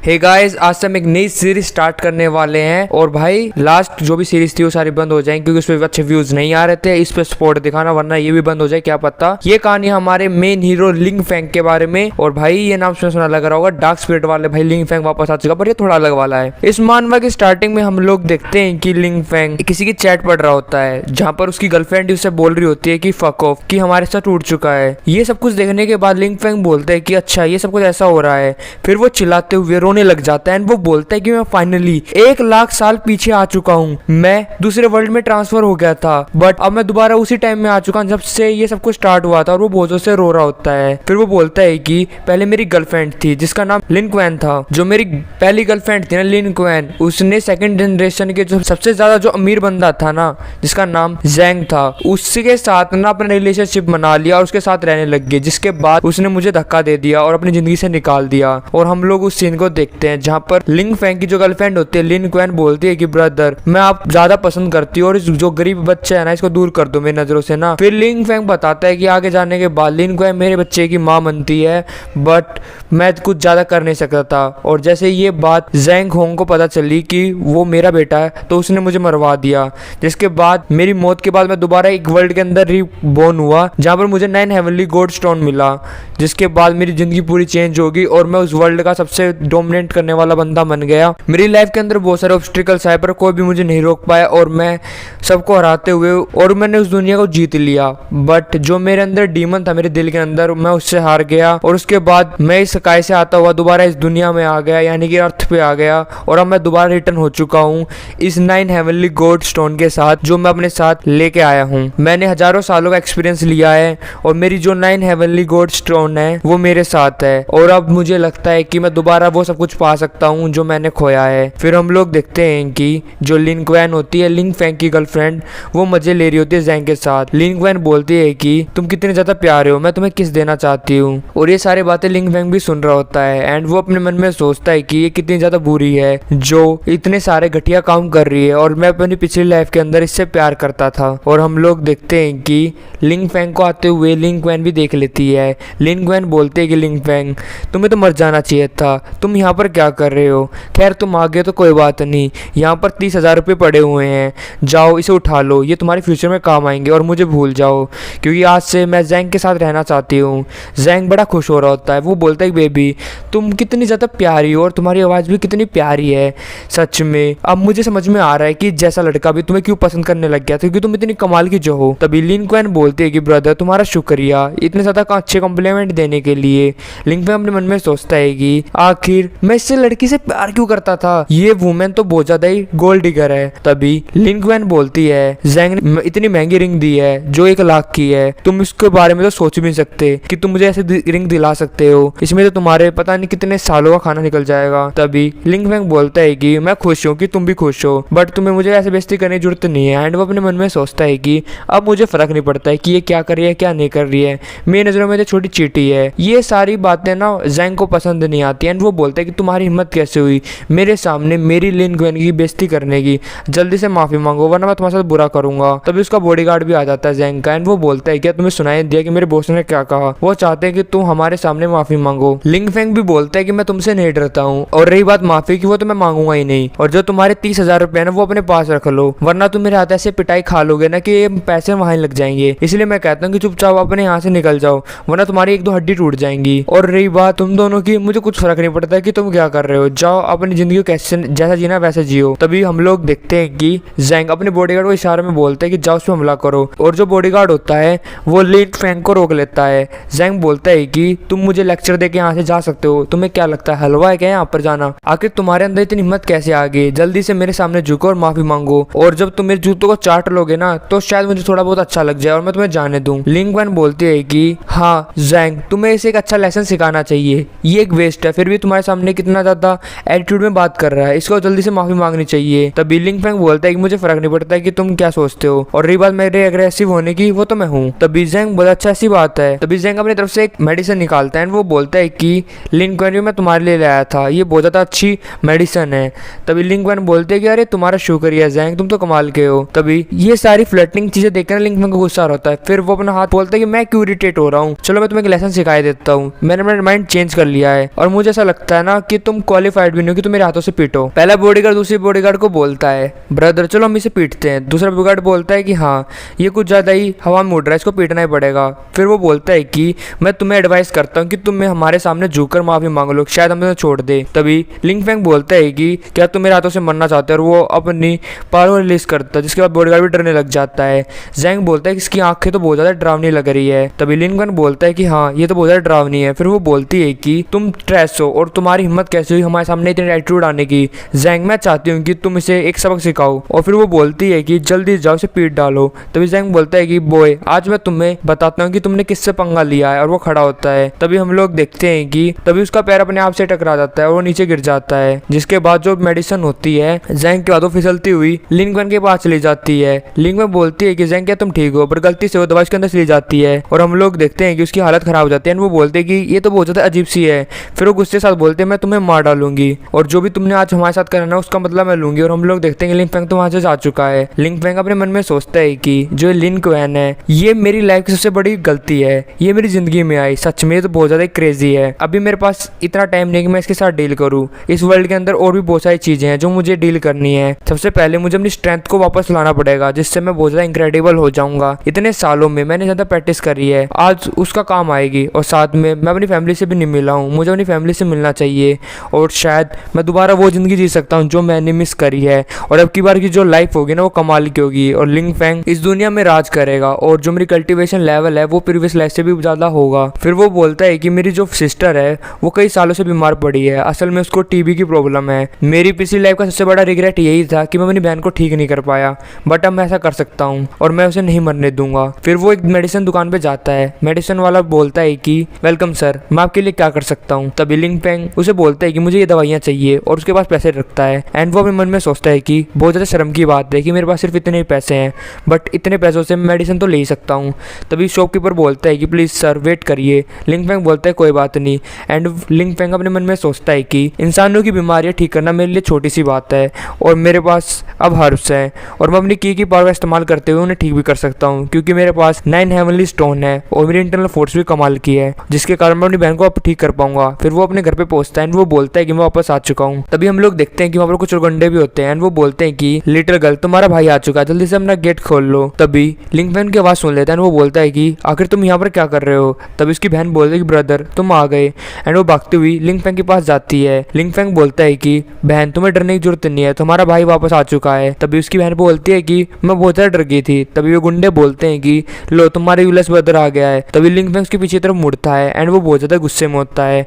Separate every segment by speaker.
Speaker 1: Hey guys, आज से हम एक नई सीरीज स्टार्ट करने वाले हैं और भाई लास्ट जो भी सीरीज थी वो सारी बंद हो जाएंगी क्योंकि उस पर अच्छे व्यूज नहीं आ रहे थे। इस पे सपोर्ट दिखाना, वरना ये भी बंद हो जाए क्या पता। ये कहानी हमारे मेन हीरो लिंग फेंग के बारे में। और भाई ये नाम सुना लग रहा होगा, डार्क स्पिरिट वाले भाई लिंग फेंग वापस आ चुका, पर ये थोड़ा अलग वाला है। इस मानवा की स्टार्टिंग में हम लोग देखते हैं कि लिंग फेंग किसी की चैट पढ़ रहा होता है जहाँ पर उसकी गर्लफ्रेंड उससे बोल रही होती है कि फक ऑफ, कि हमारे साथ टूट चुका है। ये सब कुछ देखने के बाद लिंग फेंग बोलते हैं कि अच्छा ये सब कुछ ऐसा हो रहा है। फिर वो चिल्लाते हुए रोने लग जाता है एंड वो बोलता है कि मैं फाइनली 1,00,000 साल पीछे आ चुका हूँ। मैं दूसरे वर्ल्ड में ट्रांसफर हो गया था, बट अब मैं दोबारा उसी टाइम में आ चुका हूँ जब से ये सब कुछ स्टार्ट हुआ था। और वो बहुत जोर से रो रहा होता है। फिर वो बोलता है कि पहले मेरी गर्लफ्रेंड थी जिसका नाम लिन क्वैन था। जो मेरी पहली गर्लफ्रेंड थी ना लिन क्वैन, उसने सेकंड जनरेशन के जो सबसे ज्यादा जो अमीर बंदा था ना जिसका नाम जैंग था, उसके साथ ना अपना रिलेशनशिप बना लिया और उसके साथ रहने लग गए। जिसके बाद उसने मुझे धक्का दे दिया और अपनी जिंदगी से निकाल दिया। और हम लोग उस सीन को देखते हैं जहाँ पर लिंग फेंग की जो गर्लफ्रेंड होती है लिन क्वैन बोलती है कि ब्रदर मैं आप ज्यादा पसंद करती हूँ और इस जो गरीब बच्चा है ना इसको दूर कर दो मेरी नजरों से ना। फिर लिंग फेंग बताता है कि आगे जाने के बाद लिन क्वैन मेरे बच्चे की माँ बनती है, बट मैं कुछ ज्यादा कर नहीं सकता था। और जैसे ये बात जैंग होंग को पता चली कि वो मेरा बेटा है तो उसने मुझे मरवा दिया। जिसके बाद मेरी मौत के बाद मैं दोबारा एक वर्ल्ड के अंदर रिबॉर्न हुआ जहाँ पर मुझे 9 हेवनली गोल्ड स्टोन मिला। जिसके बाद मेरी जिंदगी पूरी चेंज होगी और मैं उस वर्ल्ड का सबसे डोमिनेट करने वाला बंदा बन गया। मेरी लाइफ के अंदर बहुत सारे ऑब्स्टिकल्स आए पर कोई भी मुझे नहीं रोक पाया और मैं सबको हराते हुए और मैंने उस दुनिया को जीत लिया। बट जो मेरे अंदर डीमन था मेरे दिल के अंदर, मैं उससे हार गया। और उसके बाद मैं इस स्काई से आता हुआ दोबारा इस दुनिया में आ गया, यानी कि अर्थ पे आ गया। और अब मैं दोबारा रिटर्न हो चुका हूँ इस 9 हेवनली गोल्ड स्टोन के साथ जो मैं अपने साथ लेके आया हूँ। मैंने हजारों सालों का एक्सपीरियंस लिया है और मेरी जो 9 हेवनली गोल्ड स्टोन है वो मेरे साथ है। और अब मुझे लगता है कि मैं दोबारा वो सब कुछ पा सकता हूँ जो मैंने खोया है। फिर हम लोग देखते हैं कि जो लिन क्वैन होती है लिंग फेंग की गर्लफ्रेंड, वो मजे ले रही होती है जैंग के साथ। लिंग क्वैन बोलती है कि तुम कितने ज्यादा प्यारे हो, मैं तुम्हें किस देना चाहती हूँ। और ये सारी बातें लिंग फेंग भी सुन रहा होता है एंड वो अपने मन में सोचता है कि ये कितनी ज्यादा बुरी है जो इतने सारे घटिया काम कर रही है और मैं अपनी पिछली लाइफ के अंदर इससे प्यार करता था। और हम लोग देखते हैं कि लिंग फेंग को आते हुए लिंग क्वैन भी देख लेती है। लिंग क्वैन बोलते है कि लिंग फेंग तुम्हें तो मर जाना चाहिए था, तुम यहाँ पर क्या कर रहे हो। खैर तुम आ गए तो कोई बात नहीं, यहाँ पर 30,000 रुपये पड़े हुए हैं, जाओ इसे उठा लो, ये तुम्हारे फ्यूचर में काम आएंगे और मुझे भूल जाओ क्योंकि आज से मैं जैंग के साथ रहना चाहती हूँ। जैंग बड़ा खुश हो रहा होता है। वो बोलता है बेबी तुम कितनी ज़्यादा प्यारी हो और तुम्हारी आवाज़ भी कितनी प्यारी है। सच में अब मुझे समझ में आ रहा है कि जैसा लड़का भी तुम्हें क्यों पसंद करने लग गया था क्योंकि तुम इतनी कमाल की जो हो। तभी लिन क्वैन बोलती है कि ब्रदर तुम्हारा शुक्रिया इतने ज़्यादा अच्छे कॉम्प्लीमेंट देने के लिए। लिंग फेंग अपने मन में सोचता है कि आखिर मैं इससे लड़की से प्यार क्यों करता था, ये वुमेन तो बहुत ज्यादा ही गोल्ड डिगर है। तभी लिंग क्वैन बोलती है जैंग ने इतनी महंगी रिंग दी है जो 1,00,000 की है, तुम इसके बारे में तो सोच भी नहीं सकते कि तुम मुझे ऐसे रिंग दिला सकते हो, इसमें तो तुम्हारे पता नहीं कितने सालों का खाना निकल जाएगा। तभी लिंग फेंग बोलता है कि मैं खुश हूँ कि तुम भी खुश हो, बट तुम्हें मुझे ऐसे बेइज्जती करने की जरूरत नहीं है। एंड वो अपने मन में सोचता है कि अब मुझे फर्क नहीं पड़ता है कि ये क्या कर रही है क्या नहीं कर रही है, मेरी नजरों में तो छोटी चीटी है। ये सारी बातें ना जैंग को पसंद नहीं आती एंड वो बोलता है कि तुम्हारी हिम्मत कैसे हुई मेरे सामने मेरी लिन क्वैन की बेइज्जती करने की, जल्दी से माफी मांगो वरना मैं तुम्हारे साथ बुरा करूंगा। तभी उसका बॉडीगार्ड भी आ जाता है जैंग का एंड वो बोलता है क्या तुम्हें सुनाई दिया कि मेरे बॉस ने क्या कहा, वो चाहते हैं कि तुम हमारे सामने माफी मांगो। लिंग फेंग भी बोलता है कि मैं तुमसे नहीं डरता हूँ और रही बात माफी की वो तो मैं मांगूंगा ही नहीं, और जो तुम्हारे 30,000 रुपए ना वो अपने पास रख लो वरना तुम मेरे हाथ ऐसे पिटाई खा लोगे ना कि पैसे वहां लग जाएंगे। इसलिए मैं कहता हूँ कि चुपचाप अपने यहाँ से निकल जाओ वरना तुम्हारी 1-2 हड्डी टूट जाएंगी। और रही बात तुम दोनों की, मुझे कुछ फर्क नहीं पड़ता कि तुम क्या कर रहे हो, जाओ अपनी जिंदगी को कैसे जैसा जीना वैसे जियो। तभी हम लोग देखते हैं कि जैंग अपने बॉडीगार्ड को इशारे में बोलते हैं कि जाओ उस पर हमला करो। और जो बॉडीगार्ड होता है वो लिन फेंग को रोक लेता है। जैंग बोलता है कि तुम मुझे लेक्चर देके यहाँ से जा सकते हो, तुम्हें क्या लगता है हलवा है क्या यहाँ पर जाना, आखिर तुम्हारे अंदर इतनी हिम्मत कैसे आ गई, जल्दी से मेरे सामने झुको और माफी मांगो। और जब तुम मेरे जूतों को चाट लोगे ना तो शायद मुझे थोड़ा बहुत अच्छा लग जाए और मैं तुम्हें जाने दूं। लिंग क्वैन बोलती है कि हाँ जैंग तुम्हें इसे एक अच्छा लेसन सिखाना चाहिए, ये एक वेस्ट है फिर भी तुम्हारे सामने कितना ज्यादा एटीट्यूड में बात कर रहा है, इसको जल्दी से माफी मांगनी चाहिए। तभी लिंग फेंग बोलता है कि मुझे फर्क नहीं पड़ता है कि तुम क्या सोचते हो और रही बात मेरे अग्रेसिव होने की वो तो मैं हूँ। तभी जैंग बहुत अच्छा ऐसी बात है। तभी जैंग अपनी तरफ से एक मेडिसिन निकालता है वो बोलता है कि लिंग क्वैन मैं तुम्हारे लिए लाया था, ये बहुत ज्यादा अच्छी मेडिसिन है। तभी लिंग क्वैन बोलते हैं कि अरे तुम्हारा शुक्रिया जैंग तुम तो कमाल के हो। तभी ये सारी फ्लर्टिंग चीजें देखकर लिंग फेंग को गुस्सा होता है। फिर वो अपना हाथ बोलता है कि मैं क्यों इरिटेट हो रहा हूँ, चलो मैं तुम्हें एक लेसन सिखा देता हूँ, मैंने अपना माइंड चेंज कर लिया है और मुझे ऐसा लगता है ना ना कि तुम क्वालिफाइड भी नहीं हो कि तुम मेरे हाथों से पीटो। पहला बॉडीगार्ड दूसरी बॉडीगार्ड को बोलता है ब्रदर चलो हम इसे पीटते हैं। दूसरा बॉडीगार्ड बोलता है कि हाँ ये कुछ ज़्यादा ही हवा में उड़ रहा है, इसको पीटना ही पड़ेगा। फिर वो बोलता है कि मैं तुम्हें एडवाइस करता हूँ कि तुम हमारे सामने झुककर माफी मांग लो, शायद हमें छोड़ दे। तभी लिंग फेंग बोलता है कि क्या तुम मेरे हाथों से मरना चाहते हो, और वो अपनी पावर रिलीज करता है, जिसके बाद बॉडीगार्ड भी डरने लग जाता है। जैंग बोलता है कि इसकी आंखें तो बहुत ज़्यादा डरावनी लग रही है। तभी लिंग फेंग बोलता है कि हाँ ये तो बहुत ज़्यादा डरावनी है। फिर वो बोलती है कि तुम ट्रैश हो और तुम्हारी हिम्मत कैसे हुई हमारे सामने इतनी एटीट्यूड आने की। जैंग मैं चाहती हूँ कि तुम इसे एक सबक सिखाओ। और फिर वो बोलती है कि जल्दी जाओ इसे पीट डालो। तभी जैंग बोलता है कि बॉय आज मैं तुम्हें बताता हूँ कि तुमने किससे पंगा लिया है, और वो खड़ा होता है। तभी हम लोग देखते हैं कि तभी उसका पैर अपने आप से टकरा जाता है और वो नीचे गिर जाता है, जिसके बाद जो मेडिसिन होती है जैंग के बाद वो फिसलती हुई लिंग वन के पास चली जाती है। लिंग वन बोलती है कि जैंग क्या तुम ठीक हो, पर गलती से वो दवा उसके अंदर चली जाती है और हम लोग देखते हैं कि उसकी हालत खराब हो जाती है। वो बोलते हैं कि ये तो बहुत ज्यादा अजीब सी है। फिर वो गुस्से के साथ बोलते हैं मैं तुम्हें मार डालूंगी और जो भी तुमने आज हमारे साथ करना है उसका मतलब मैं लूंगी। और हम लोग देखते हैं कि लिंग फेंग तो वहां से जा चुका है। लिंग फेंग अपने मन में सोचता है कि जो लिन क्वेन है ये मेरी लाइफ की सबसे बड़ी गलती है, ये मेरी जिंदगी में आई, सच में तो बहुत ज्यादा क्रेजी है। अभी मेरे पास इतना टाइम नहीं कि मैं इसके साथ डील करूँ। इस वर्ल्ड के अंदर और भी बहुत सारी चीजें हैं जो मुझे डील करनी है। सबसे पहले मुझे अपनी स्ट्रेंथ को वापस लाना पड़ेगा, जिससे मैं बहुत ज्यादा इनक्रेडिबल हो जाऊंगा। इतने सालों में मैंने ज्यादा प्रैक्टिस करी है, आज उसका काम आएगी। और साथ में मैं अपनी फैमिली से भी नहीं मिला हूँ, मुझे अपनी फैमिली से मिलना चाहिए और शायद मैं दोबारा वो जिंदगी जी सकता हूँ जो मैंने मिस करी है। और अब की बार की जो लाइफ होगी ना वो कमाल की होगी और लिंग फेंग इस दुनिया में राज करेगा और जो मेरी कल्टीवेशन लेवल है वो प्रीवियस लाइफ से भी ज्यादा होगा। फिर वो बोलता है कि मेरी जो सिस्टर है वो कई सालों से बीमार पड़ी है, असल में उसको टीबी की प्रॉब्लम है। मेरी पिछली लाइफ का सबसे बड़ा रिग्रेट यही था कि मैं अपनी बहन को ठीक नहीं कर पाया, बट अब मैं ऐसा कर सकता हूँ और मैं उसे नहीं मरने दूंगा। फिर वो एक मेडिसिन दुकान पे जाता है। मेडिसिन वाला बोलता है कि वेलकम सर, मैं आपके लिए क्या कर सकता हूँ। तभी लिंग फेंग उसे बोलता है कि मुझे ये दवाइयाँ चाहिए और उसके पास पैसे रखता है। एंड वो अपने मन में सोचता है कि बहुत ज़्यादा शर्म की बात है कि मेरे पास सिर्फ इतने ही पैसे हैं, बट इतने पैसों से मेडिसिन तो ले ही सकता हूँ। तभी शॉपकीपर बोलता है कि प्लीज़ सर वेट करिए। लिंग फेंग बोलता है कोई बात नहीं। एंड लिंग फेंग अपने मन में सोचता है कि इंसानों की बीमारियाँ ठीक करना मेरे लिए छोटी सी बात है और मेरे पास अब हर्ब्स है और मैं अपनी की पावर का इस्तेमाल करते हुए उन्हें ठीक भी कर सकता हूँ, क्योंकि मेरे पास 9 हेवनली स्टोन है और मेरी इंटरनल फोर्स भी कमाल की है, जिसके कारण मैं अपनी बहन को अब ठीक कर पाऊंगा। फिर वो अपने घर पे पहुंचता है एंड वो बोलता है कि मैं वापस आ चुका हूँ। तभी हम लोग देखते हैं कि वहाँ पर कुछ गुंडे भी होते हैं एंड वो बोलते हैं कि लिटिल गर्ल तुम्हारा भाई आ चुका है, जल्दी से अपना गेट खोल लो। तभी लिंग फेंग की आवाज सुन लेता है एंड वो बोलता है कि आखिर तुम यहाँ पर क्या कर रहे हो। तभी उसकी बहन बोलती है कि ब्रदर तुम आ गए। एंड वो भागती हुई लिंग फेंग के पास जाती है। लिंग फेंग बोलता है कि बहन तुम्हें डरने की जरूरत नहीं है, तुम्हारा भाई वापस आ चुका है। तभी उसकी बहन बोलती है कि मैं बहुत ज्यादा डर गई थी। तभी वो गुंडे बोलते हैं कि लो तुम्हारा यूलेस ब्रदर आ गया है। तभी लिंग फेंग उसके पीछे तरफ मुड़ता है एंड वो बहुत ज्यादा गुस्से में होता है।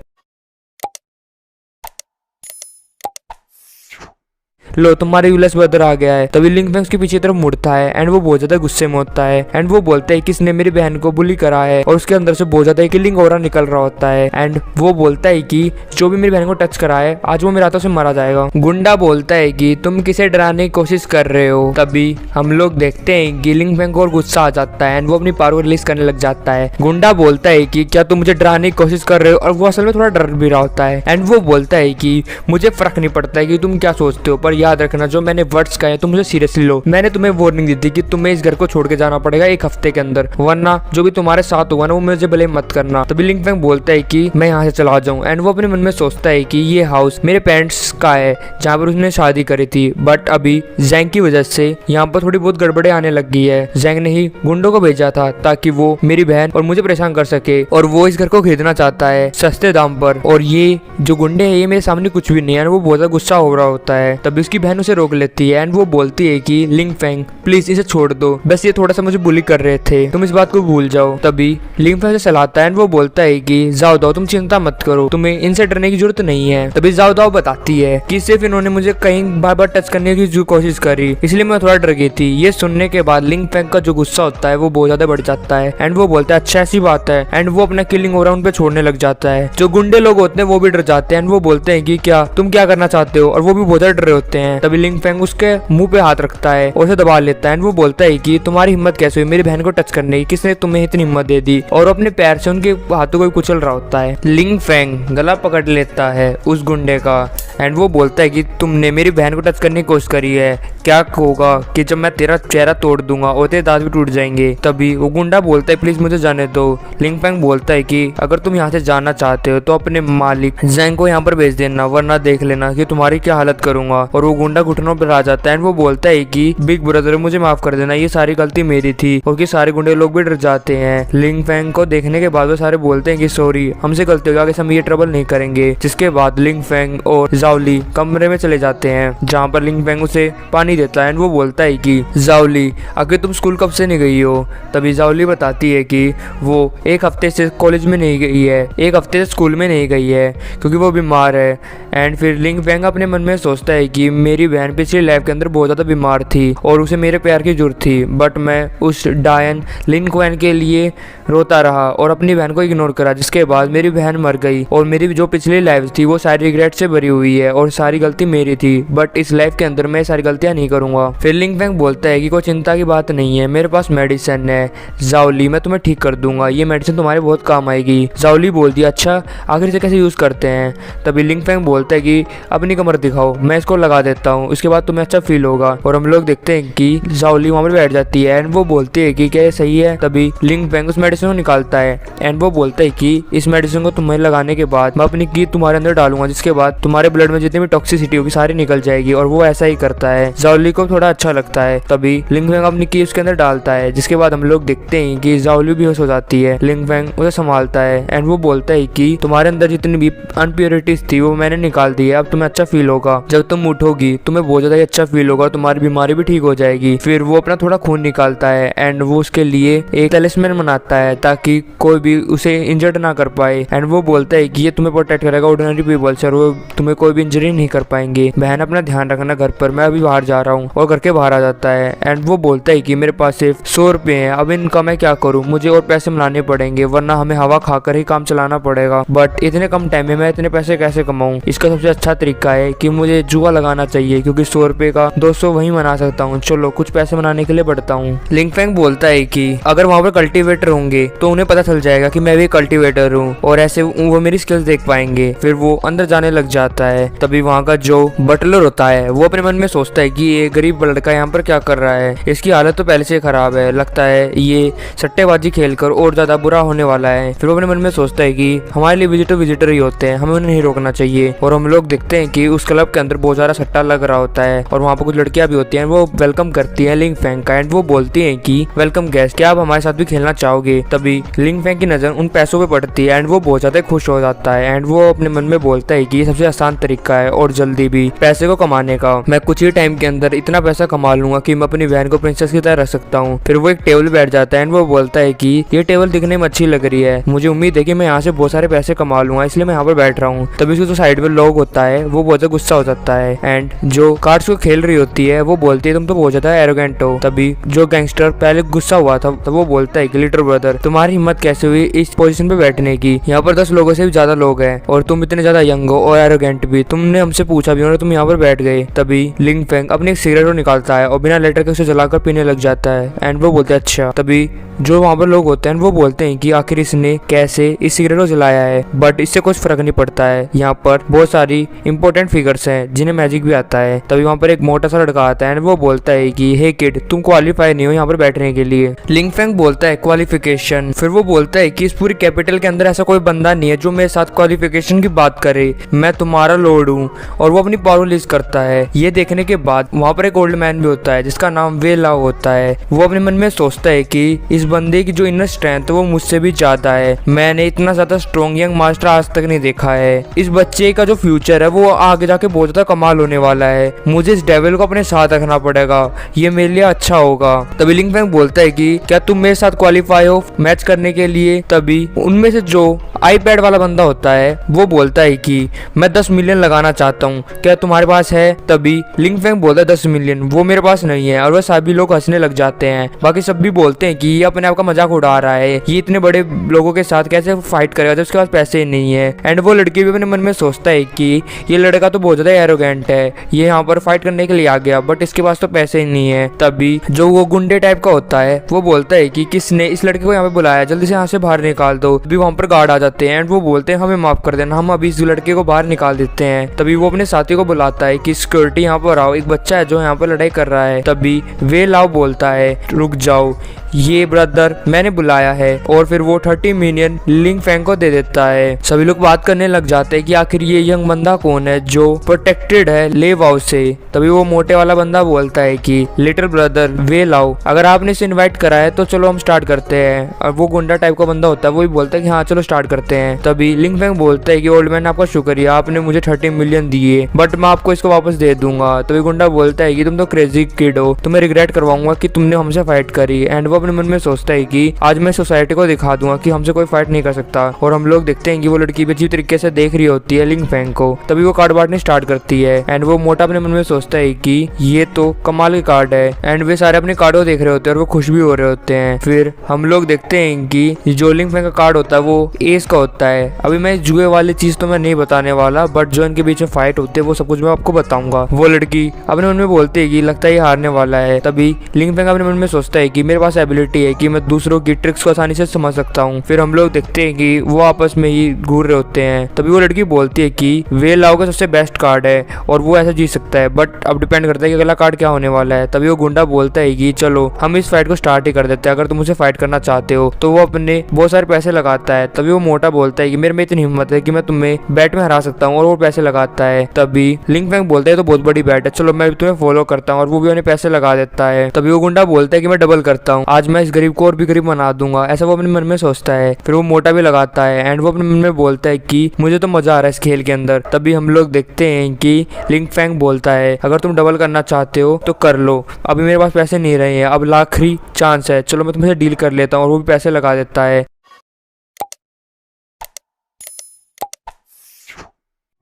Speaker 1: लो तुम्हारे यूलेस ब्रदर आ गया है। तभी लिंग फेंग उसके पीछे तरफ मुड़ता है एंड वो बहुत ज्यादा गुस्से में होता है। एंड वो बोलता है कि इसने मेरी बहन को बुली करा है और उसके अंदर से बहुत ज्यादा किलिंग ऑरा निकल रहा होता है। एंड वो बोलता है कि जो भी मेरी बहन को टच करा है आज वो मेरे हाथों से मारा जाएगा। गुंडा बोलता है कि तुम किसे डराने की कोशिश कर रहे हो। तभी हम लोग देखते हैं कि लिंग फेंग को और गुस्सा आ जाता है एंड वो अपनी पावर रिलीज करने लग जाता है। गुंडा बोलता है कि क्या तुम मुझे डराने की कोशिश कर रहे हो, और वो असल में थोड़ा डर भी रहा होता है। एंड वो बोलता है कि मुझे फर्क नहीं पड़ता है कि तुम क्या सोचते हो, पर याद रखना जो मैंने वर्ड्स कहे तुम मुझे सीरियसली लो। मैंने तुम्हें वार्निंग दी थी कि तुम्हें इस घर को छोड़ के जाना पड़ेगा 1 हफ्ते के अंदर, वरना जो भी तुम्हारे साथ हुआ ना वो मुझे ब्लेम मत करना। तभी लिंग फेंग बोलता है कि मैं यहाँ से चला जाऊँ। एंड वो अपने मन में सोचता है कि ये हाउस मेरे पेरेंट्स का है जहाँ पर उसने शादी करी थी, बट अभी जैंग की वजह से यहाँ पर थोड़ी बहुत गड़बड़े आने लग गई है। जैंग ने ही गुंडों को भेजा था ताकि वो मेरी बहन और मुझे परेशान कर सके, और वो इस घर को खरीदना चाहता है सस्ते दाम पर। और ये जो गुंडे हैं ये मेरे सामने कुछ भी नहीं है। वो बहुत ज्यादा गुस्सा हो रहा होता है। तभी उसकी बहन उसे रोक लेती है एंड वो बोलती है कि लिंग फेंग प्लीज इसे छोड़ दो, बस ये थोड़ा सा मुझे बुली कर रहे थे, तुम इस बात को भूल जाओ। तभी लिंग फेंग से सलाहता है एंड वो बोलता है कि जाओ दाओ तुम चिंता मत करो, तुम्हें इनसे डरने की जरूरत नहीं है। तभी जाओ दाओ बताती है कि सिर्फ इन्होंने मुझे कहीं बार बार टच करने की जो कोशिश करी इसलिए मैं थोड़ा डर गई थी। ये सुनने के बाद लिंग फेंग का जो गुस्सा होता है वो बहुत ज्यादा बढ़ जाता है एंड वो बोलता है अच्छा ऐसी बात है। एंड वो अपना किलिंग ओवर उन पे छोड़ने लग जाता है। जो गुंडे लोग होते हैं वो भी डर जाते हैं एंड वो बोलते हैं कि क्या तुम क्या करना चाहते हो, और वो भी बहुत ज्यादा डर रहे होते हैं। तभी लिंग फेंग उसके मुंह पे हाथ रखता है और उसे दबा लेता है एंड वो बोलता है कि तुम्हारी हिम्मत कैसे हुई मेरी बहन को टच करने की, किसने तुम्हें इतनी हिम्मत दे दी, और अपने पैर से उनके हाथों को कुचल रहा होता है। लिंग फेंग गला पकड़ लेता है उस गुंडे का एंड वो बोलता है कि तुमने मेरी बहन को टच करने की कोशिश करी है, क्या होगा कि जब मैं तेरा चेहरा तोड़ दूंगा और तेरे दांत भी टूट जाएंगे। तभी वो गुंडा बोलता है प्लीज मुझे जाने दो। लिंग फेंग बोलता है कि अगर तुम यहाँ से जाना चाहते हो तो अपने मालिक जैंग को यहाँ पर भेज देना, वरना देख लेना कि तुम्हारी क्या हालत करूंगा। और वो गुंडा घुटनों पर आ जाता है एंड वो बोलता है कि बिग ब्रदर मुझे माफ कर देना, ये सारी गलती मेरी थी। और सारे गुंडे लोग भी डर जाते हैं। लिंग फेंग को देखने के बाद वो सारे बोलते हैं कि सॉरी हमसे गलती हो गई, आगे से हम ये ट्रबल नहीं करेंगे। जिसके बाद लिंग फेंग और जाओली कमरे में चले जाते हैं जहाँ पर लिंग फेंग उसे पानी देता है एंड वो बोलता है कि जाओली आगे तुम स्कूल कब से नहीं गई हो। तभी जाओली बताती है कि वो एक हफ्ते से कॉलेज में नहीं गई है, एक हफ्ते से स्कूल में नहीं गई है क्योंकि वो बीमार है। एंड फिर लिंग फेंग अपने मन में सोचता है कि मेरी बहन पिछली लाइफ के अंदर बहुत ज़्यादा बीमार थी और उसे मेरे प्यार की जरूरत थी, बट मैं उस डायन लिन क्वेन के लिए रोता रहा और अपनी बहन को इग्नोर करा। जिसके बाद मेरी बहन मर गई और मेरी जो पिछली लाइफ थी वो सारी रिग्रेट से भरी हुई है और सारी गलती मेरी थी, बट इस लाइफ के अंदर मैं सारी गलतियां नहीं करूंगा। फिर लिंग फेंग बोलता है कि कोई चिंता की बात नहीं है, मेरे पास मेडिसिन है जाओली, मैं तुम्हें ठीक कर दूंगा, ये मेडिसिन तुम्हारे बहुत काम आएगी। जाओली बोलती है अच्छा आखिर इसे कैसे यूज़ करते हैं। तभी लिंग फेंग बोलता है कि अपनी कमर दिखाओ, मैं इसको लगा देता हूँ, उसके बाद तुम्हें अच्छा फील होगा। और हम लोग देखते हैं कि जाओली वहाँ पर बैठ जाती है एंड वो बोलती है कि क्या ये सही है। तभी लिंग फेंग उस मेडिसिन को निकालता है एंड वो बोलता है कि इस मेडिसिन को तुम्हें लगाने के बाद मैं अपनी की तुम्हारे अंदर डालूंगा, जिसके बाद तुम्हारे ब्लड में जितनी भी टॉक्सिसिटी होगी सारी निकल जाएगी। और वो ऐसा ही करता है, जाओली को थोड़ा अच्छा लगता है। तभी लिंग फेंग अपनी की उसके अंदर डालता है, जिसके बाद हम लोग देखते हैं कि जाओली बेहोश हो जाती है। लिंग फेंग उसे संभालता है एंड वो बोलता है कि तुम्हारे अंदर जितनी भी अनप्योरिटीज थी वो मैंने निकाल दी है, अब तुम्हें अच्छा फील होगा, जब तुम उठोगी तुम्हें बहुत ज्यादा अच्छा फील होगा, तुम्हारी बीमारी भी ठीक हो जाएगी। फिर वो अपना थोड़ा खून निकालता है एंड वो उसके लिए एक तलिस्मैन बनाता है ताकि कोई भी उसे इंजर्ड ना कर पाए। एंड वो बोलता है कि ये तुम्हें प्रोटेक्ट करेगा ऑर्डिनरी पीपल से, वो तुम्हें कोई भी इंजरी नहीं कर पाएंगे। बहन अपना ध्यान रखना घर पर, मैं अभी बाहर जा रहा हूँ। और घर के बाहर आ जाता है एंड वो बोलता है कि मेरे पास सिर्फ 100 रुपए हैं, अब इनका मैं क्या करूँ, मुझे और पैसे मिलाने पड़ेंगे वरना हमें हवा खाकर ही काम चलाना पड़ेगा। बट इतने कम टाइम में मैं इतने पैसे कैसे कमाऊँ। इसका सबसे अच्छा तरीका है कि मुझे जुआ लगाना चाहिए क्योंकि 100 रुपए का 200 वहीं मना सकता हूँ, चलो कुछ पैसे मनाने के लिए बढ़ता हूँ। लिंग फेंग बोलता है कि अगर वहाँ पर कल्टीवेटर होंगे तो उन्हें पता चल जाएगा कि मैं भी कल्टीवेटर हूँ और ऐसे वो मेरी स्किल्स देख पाएंगे। फिर वो अंदर जाने लग जाता है। तभी वहाँ का जो बटलर होता है वो अपने मन में सोचता है कि ये गरीब लड़का यहाँ पर क्या कर रहा है, इसकी हालत तो पहले से खराब है, लगता है ये सट्टेबाजी खेलकर और ज्यादा बुरा होने वाला है। फिर वो अपने मन में सोचता है कि हमारे लिए विजिटर ही होते हैं, हमें उन्हें नहीं रोकना चाहिए। और हम लोग देखते हैं कि उस क्लब के अंदर बहुत सारा सट्टा लग रहा होता है और वहाँ पर कुछ लड़कियां भी होती हैं। वो वेलकम करती है लिंग फेंग का एंड वो बोलती है कि वेलकम गेस्ट, क्या आप हमारे साथ भी खेलना चाहोगे। तभी लिंग फेंग की नजर उन पैसों पे पड़ती है एंड वो बहुत ज्यादा खुश हो जाता है एंड वो अपने मन में बोलता है कि ये सबसे आसान तरीका है और जल्दी भी पैसे को कमाने का, मैं कुछ ही टाइम के अंदर इतना पैसा कमा लूंगा कि मैं अपनी बहन को प्रिंसेस की तरह रख सकता हूँ। फिर वो एक टेबल बैठ जाता है एंड वो बोलता है कि ये टेबल दिखने में अच्छी लग रही है, मुझे उम्मीद है कि मैं यहाँ से बहुत सारे पैसे कमा लूंगा, इसलिए मैं यहाँ पर बैठ रहा हूँ। तभी उसके जो साइड में लोग होता है वो बहुत ज्यादा गुस्सा हो जाता है एंड जो कार्ड्स को खेल रही होती है वो बोलती है तुम तो बहुत ज्यादा एरोगेंट हो। तभी जो गैंगस्टर पहले गुस्सा हुआ था तो वो बोलता है कि लिटिल ब्रदर तुम्हारी हिम्मत कैसे हुई इस पोजीशन पे बैठने की, यहाँ पर 10 लोगों से भी ज्यादा लोग हैं और तुम इतने ज्यादा यंग हो और एरोगेंट भी, तुमने हमसे पूछा भी और तुम यहाँ पर बैठ गए। तभी लिंग फेंग अपनी एक सिगरेट निकालता है और बिना लेटर के उसे जलाकर पीने लग जाता है एंड वो बोलते हैं अच्छा। तभी जो वहाँ पर लोग होते हैं वो बोलते हैं कि आखिर इसने कैसे इस सिगरेट को जलाया है, बट इससे कुछ फर्क नहीं पड़ता है, यहाँ पर बहुत सारी इंपॉर्टेंट फिगर्स हैं जिन्हें मैजिक भी आता है। तभी वहाँ पर एक मोटा सा लड़का आता है एंड वो बोलता है कि हे किड तुम क्वालिफाई नहीं हो यहाँ पर बैठने के लिए। लिंग फेंग बोलता है क्वालिफिकेशन। फिर वो बोलता है कि इस पूरी कैपिटल के अंदर ऐसा कोई बंदा नहीं है जो मेरे साथ क्वालिफिकेशन की बात करे, मैं तुम्हारा लॉर्ड हूँ। और वो अपनी पावर रिलीज करता है। ये देखने के बाद वहाँ पर एक ओल्ड मैन भी होता है जिसका नाम वे लाओ होता है। वो अपने मन में सोचता है कि इस बंदे की जो इनर स्ट्रेंथ है वो मुझसे भी ज्यादा है, मैंने इतना ज्यादा स्ट्रॉन्ग यंग मास्टर आज तक नहीं देखा है। इस बच्चे का जो फ्यूचर है वो आगे जाके बहुत ज्यादा कमाल होने वाला है, मुझे इस डेविल को अपने साथ रखना पड़ेगा, ये मेरे लिए अच्छा होगा। तभी लिंग फेंग बोलता है कि क्या तुम मेरे साथ क्वालिफाई हो मैच करने के लिए। तभी उनमें से जो आईपैड वाला बंदा होता है वो बोलता है कि मैं 10 मिलियन लगाना चाहता हूँ, क्या तुम्हारे पास है। तभी लिंग फेंग बोलता है 10 मिलियन वो मेरे पास नहीं है और वह सभी लोग हंसने लग जाते हैं। बाकी सब भी बोलते हैं कि ये अपने आप का मजाक उड़ा रहा है, ये इतने बड़े लोगों के साथ कैसे फाइट करेगा जब उसके पास पैसे ही नहीं है। एंड वो लड़की भी अपने मन में सोचता है कि ये लड़का तो बहुत ज्यादा एरोगेंट है, ये यहाँ पर फाइट करने के लिए आ गया बट इसके पास तो पैसे ही नहीं है। तभी जो वो गुंडे टाइप का होता है वो बोलता है कि किसने इस लड़के को यहाँ पे बुलाया, जल्दी से यहाँ से बाहर निकाल दो। तभी वहाँ पर गार्ड आ जाते हैं एंड वो बोलते हैं हमें माफ कर देना, हम अभी इस लड़के को बाहर निकाल देते हैं। तभी वो अपने साथी को बुलाता है कि सिक्योरिटी यहाँ पर आओ, एक बच्चा है जो यहाँ पर लड़ाई कर रहा है। तभी वे लाओ बोलता है रुक जाओ, ये ब्रदर मैंने बुलाया है, और फिर वो 30 मिलियन लिंग फैंग को दे देता है। सभी लोग बात करने लग जाते हैं कि आखिर ये यंग बंदा कौन है जो प्रोटेक्टेड है ले वाओ से। तभी वो मोटे वाला बंदा बोलता है कि लिटिल ब्रदर वे लाओ, अगर आपने इसे इनवाइट करा है तो चलो हम स्टार्ट करते हैं। और वो गुंडा टाइप का बंदा होता है, वो भी बोलता है कि हाँ चलो स्टार्ट करते हैं। तभी लिंग फैंग बोलता है कि ओल्ड मैन आपका शुक्रिया, आपने मुझे 30 मिलियन दिए बट मैं आपको इसको वापस दे दूंगा। तभी गुंडा बोलता है कि तुम तो क्रेजी किड हो, तुम्हें रिग्रेट करवाऊंगा कि तुमने हमसे फाइट करी। एंड वो अपने मन में सोचता है कि आज मैं सोसाइटी को दिखा दूंगा कि हमसे कोई फाइट नहीं कर सकता। और हम लोग देखते हैं कि वो लड़की भी अजीब तरीके से देख रही होती है लिंग फैंग को। तभी वो कार्ड बांटने स्टार्ट करती है एंड वो मोटा अपने मन में सोचता है कि ये तो कमाल के कार्ड है। एंड वे सारे अपने कार्ड को देख रहे होते हैं और वो खुश भी हो रहे होते हैं। फिर हम लोग देखते हैं कि जो लिंग फैंग का कार्ड होता है वो एस का होता है। अभी मैं जुए वाली चीज तो मैं नहीं बताने वाला, बट जो इनके बीच में फाइट होती है वो सब कुछ मैं आपको बताऊंगा। वो लड़की अपने मन में बोलती है कि लगता है ये हारने वाला है। तभी लिंग फैंग अपने मन में सोचता है कि मेरे पास एबिलिटी है कि मैं दूसरों की ट्रिक्स को आसानी से समझ सकता हूँ। फिर हम लोग देखते हैं कि वो आपस में ही घूर रहे होते हैं। तभी वो लड़की बोलती है कि वे लाओ का सबसे बेस्ट कार्ड है और वो ऐसा जीत सकता है, बट अब डिपेंड करता है कि अगला कार्ड क्या होने वाला है। तभी वो गुंडा बोलता है कि चलो हम इस फाइट को स्टार्ट ही कर देते हैं, अगर तुम मुझे फाइट करना चाहते हो। तो वो अपने बहुत सारे पैसे लगाता है। तभी वो मोटा बोलता है कि मेरे में इतनी हिम्मत है कि मैं तुम्हें बैट में हरा सकता हूँ, और वो पैसे लगाता है। तभी लिंग फैंग बोलता है तो बहुत बड़ी बैट है, चलो मैं तुम्हें फॉलो करता हूँ, और वो भी उन्हें पैसे लगा देता है। तभी वो गुंडा बोलता है कि मैं डबल करता हूँ, आज मैं इस गरीब को और भी गरीब बना दूंगा, ऐसा वो अपने मन में सोचता है। फिर वो मोटा भी लगाता है एंड वो अपने मन में बोलता है कि मुझे तो मजा आ रहा है इस खेल के अंदर। तभी हम लोग देखते हैं कि लिंग फैंग बोलता है अगर तुम डबल करना चाहते हो तो कर लो, अभी मेरे पास पैसे नहीं रहे हैं, अब आखिरी चांस है, चलो मैं तुमसे डील कर लेता हूँ, और वो भी पैसे लगा देता है।